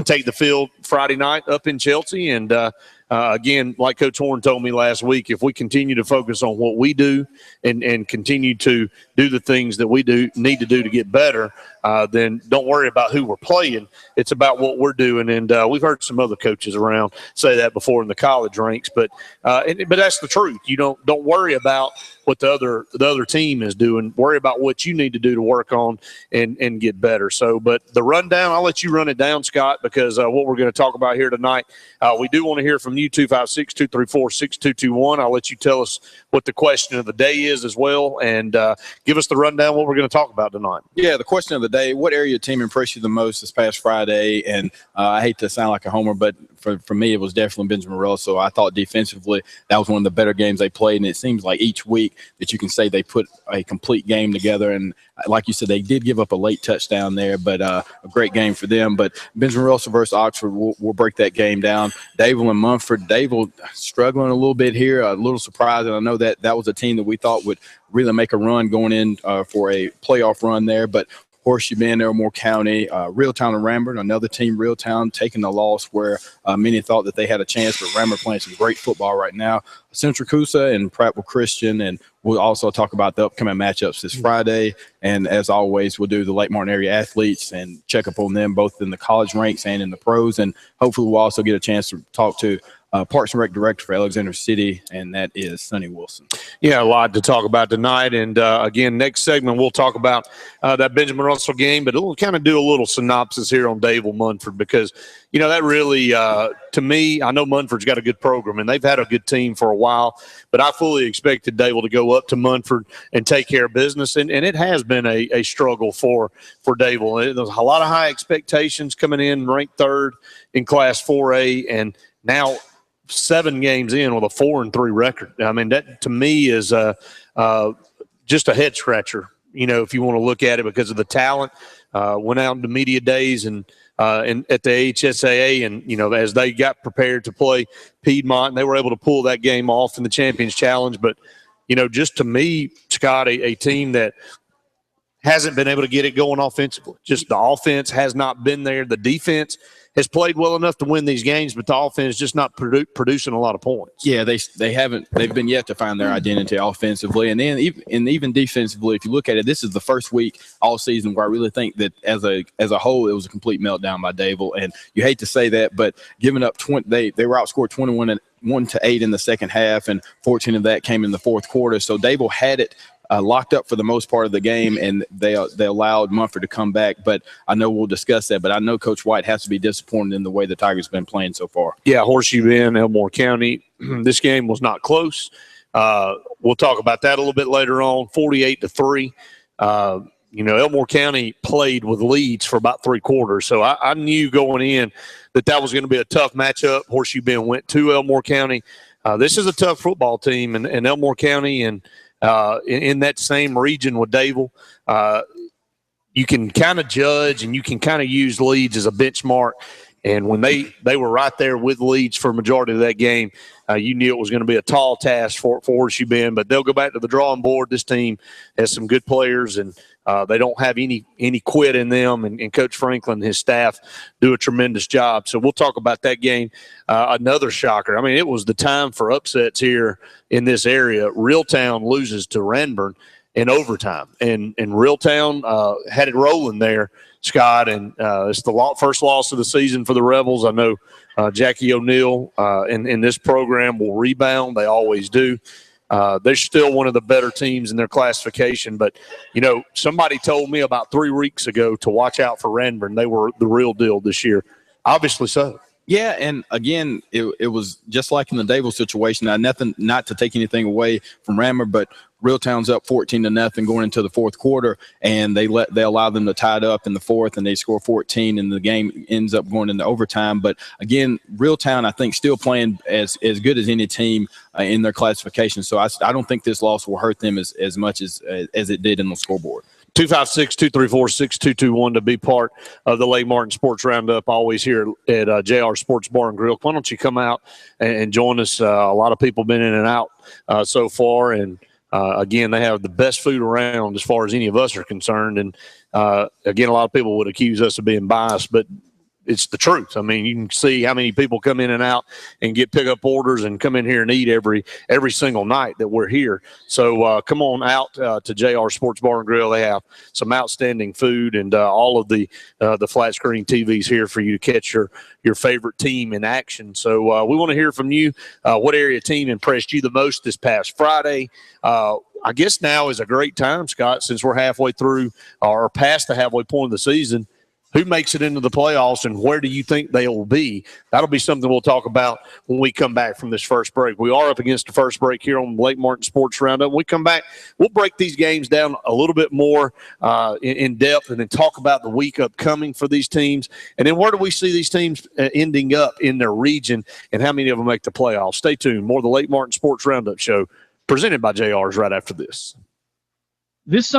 M: take the field Friday night up in Chelsea. And again, like Coach Horn told me last week, if we continue to focus on what we do and continue to do the things that we need to do to get better, then don't worry about who we're playing. It's about what we're doing. And we've heard some other coaches around say that before in the college ranks, but that's the truth. You don't worry about what the other team is doing. Worry about what you need to do to work on and get better. So, but the rundown, I'll let you run it down, Scott, because what we're going to talk about here tonight, we do want to hear from you, 256-234-6221. I'll let you tell us what the question of the day is as well, and give us the rundown what we're going to talk about tonight.
N: Yeah, the question of the day, what area team impressed you the most this past Friday? And I hate to sound like a homer, but for me, it was definitely Benjamin Russell. I thought defensively that was one of the better games they played, and it seems like each week that you can say they put a complete game together. And like you said, they did give up a late touchdown there, but a great game for them. But Benjamin Russell versus Oxford, we'll break that game down. Dayville and Munford, Dayville struggling a little bit here, a little surprised. And I know that was a team that we thought would really make a run going in for a playoff run there, but Horseshoe Bend, Elmore County, Reeltown and Rambert, another team, Reeltown, taking the loss where many thought that they had a chance, but Rambert playing some great football right now. Central Coosa and Prattville Christian, and we'll also talk about the upcoming matchups this Friday. And as always, we'll do the Lake Martin area athletes and check up on them both in the college ranks and in the pros. And hopefully we'll also get a chance to talk to Parks and Rec Director for Alexander City, and that is Sonny Wilson.
M: Yeah, a lot to talk about tonight. And, again, next segment we'll talk about that Benjamin Russell game, but we'll kind of do a little synopsis here on Dayville Munford because, you know, that really, to me, I know Munford's got a good program, and they've had a good team for a while, but I fully expected Dayville to go up to Munford and take care of business, and it has been a struggle for Dayville. There's a lot of high expectations coming in, ranked 3rd in Class 4A, and now – 7 games in with a 4-3 record. I mean, that to me is just a head scratcher, you know, if you want to look at it because of the talent. Went out into media days and at the HSAA, and, you know, as they got prepared to play Piedmont, they were able to pull that game off in the Champions Challenge. But, you know, just to me, Scott, a team that hasn't been able to get it going offensively. Just the offense has not been there. The defense has played well enough to win these games, but the offense is just not producing a lot of points.
N: Yeah, they haven't. They've been yet to find their identity offensively, and then even defensively. If you look at it, this is the first week all season where I really think that as a whole, it was a complete meltdown by Dable. And you hate to say that, but giving up 20, they were outscored 21-8 in the second half, and 14 of that came in the fourth quarter. So Dable had it locked up for the most part of the game, and they allowed Mumford to come back. But I know we'll discuss that, but I know Coach White has to be disappointed in the way the Tigers have been playing so far.
M: Yeah, Horseshoe Bend, Elmore County. This game was not close. We'll talk about that a little bit later on. 48-3. Elmore County played with leads for about 3 quarters, so I knew going in that was going to be a tough matchup. Horseshoe Bend went to Elmore County. This is a tough football team, and Elmore County and in that same region with Dable, you can kind of judge and you can kind of use Leeds as a benchmark. And when they were right there with Leeds for a majority of that game, you knew it was going to be a tall task for Horseshoe Bend. But they'll go back to the drawing board. This team has some good players, and they don't have any quit in them. And Coach Franklin and his staff do a tremendous job. So we'll talk about that game. Another shocker. I mean, it was the time for upsets here in this area. Reeltown loses to Ranburne in overtime, and Reeltown had it rolling there, Scott, and it's the first loss of the season for the Rebels. I know Jackie O'Neill in this program will rebound. They always do. They're still one of the better teams in their classification, but, somebody told me about 3 weeks ago to watch out for Ranburne. They were the real deal this year. Obviously so.
N: Yeah, and again, it was just like in the Dable situation. Not to take anything away from Ranburne, but Reeltown's up 14-0 going into the fourth quarter, and they allow them to tie it up in the fourth, and they score 14, and the game ends up going into overtime. But again, Reeltown, I think, still playing as good as any team in their classification. So I don't think this loss will hurt them as much as it did in the scoreboard.
M: 256-234-6221 to be part of the Lake Martin Sports Roundup, always here at JR Sports Bar and Grill. Why don't you come out and join us? A lot of people been in and out so far, and again, they have the best food around as far as any of us are concerned. And again, a lot of people would accuse us of being biased, but it's the truth. I mean, you can see how many people come in and out and get pickup orders and come in here and eat every single night that we're here. So come on out to JR Sports Bar and Grill. They have some outstanding food and all of the flat screen TVs here for you to catch your favorite team in action. So we want to hear from you. What area team impressed you the most this past Friday? I guess now is a great time, Scott, since we're halfway through or past the halfway point of the season. Who makes it into the playoffs, and where do you think they will be? That'll be something we'll talk about when we come back from this first break. We are up against the first break here on Lake Martin Sports Roundup. When we come back, we'll break these games down a little bit more in depth and then talk about the week upcoming for these teams. And then where do we see these teams ending up in their region and how many of them make the playoffs? Stay tuned. More of the Lake Martin Sports Roundup show presented by JR's right after this.
O: This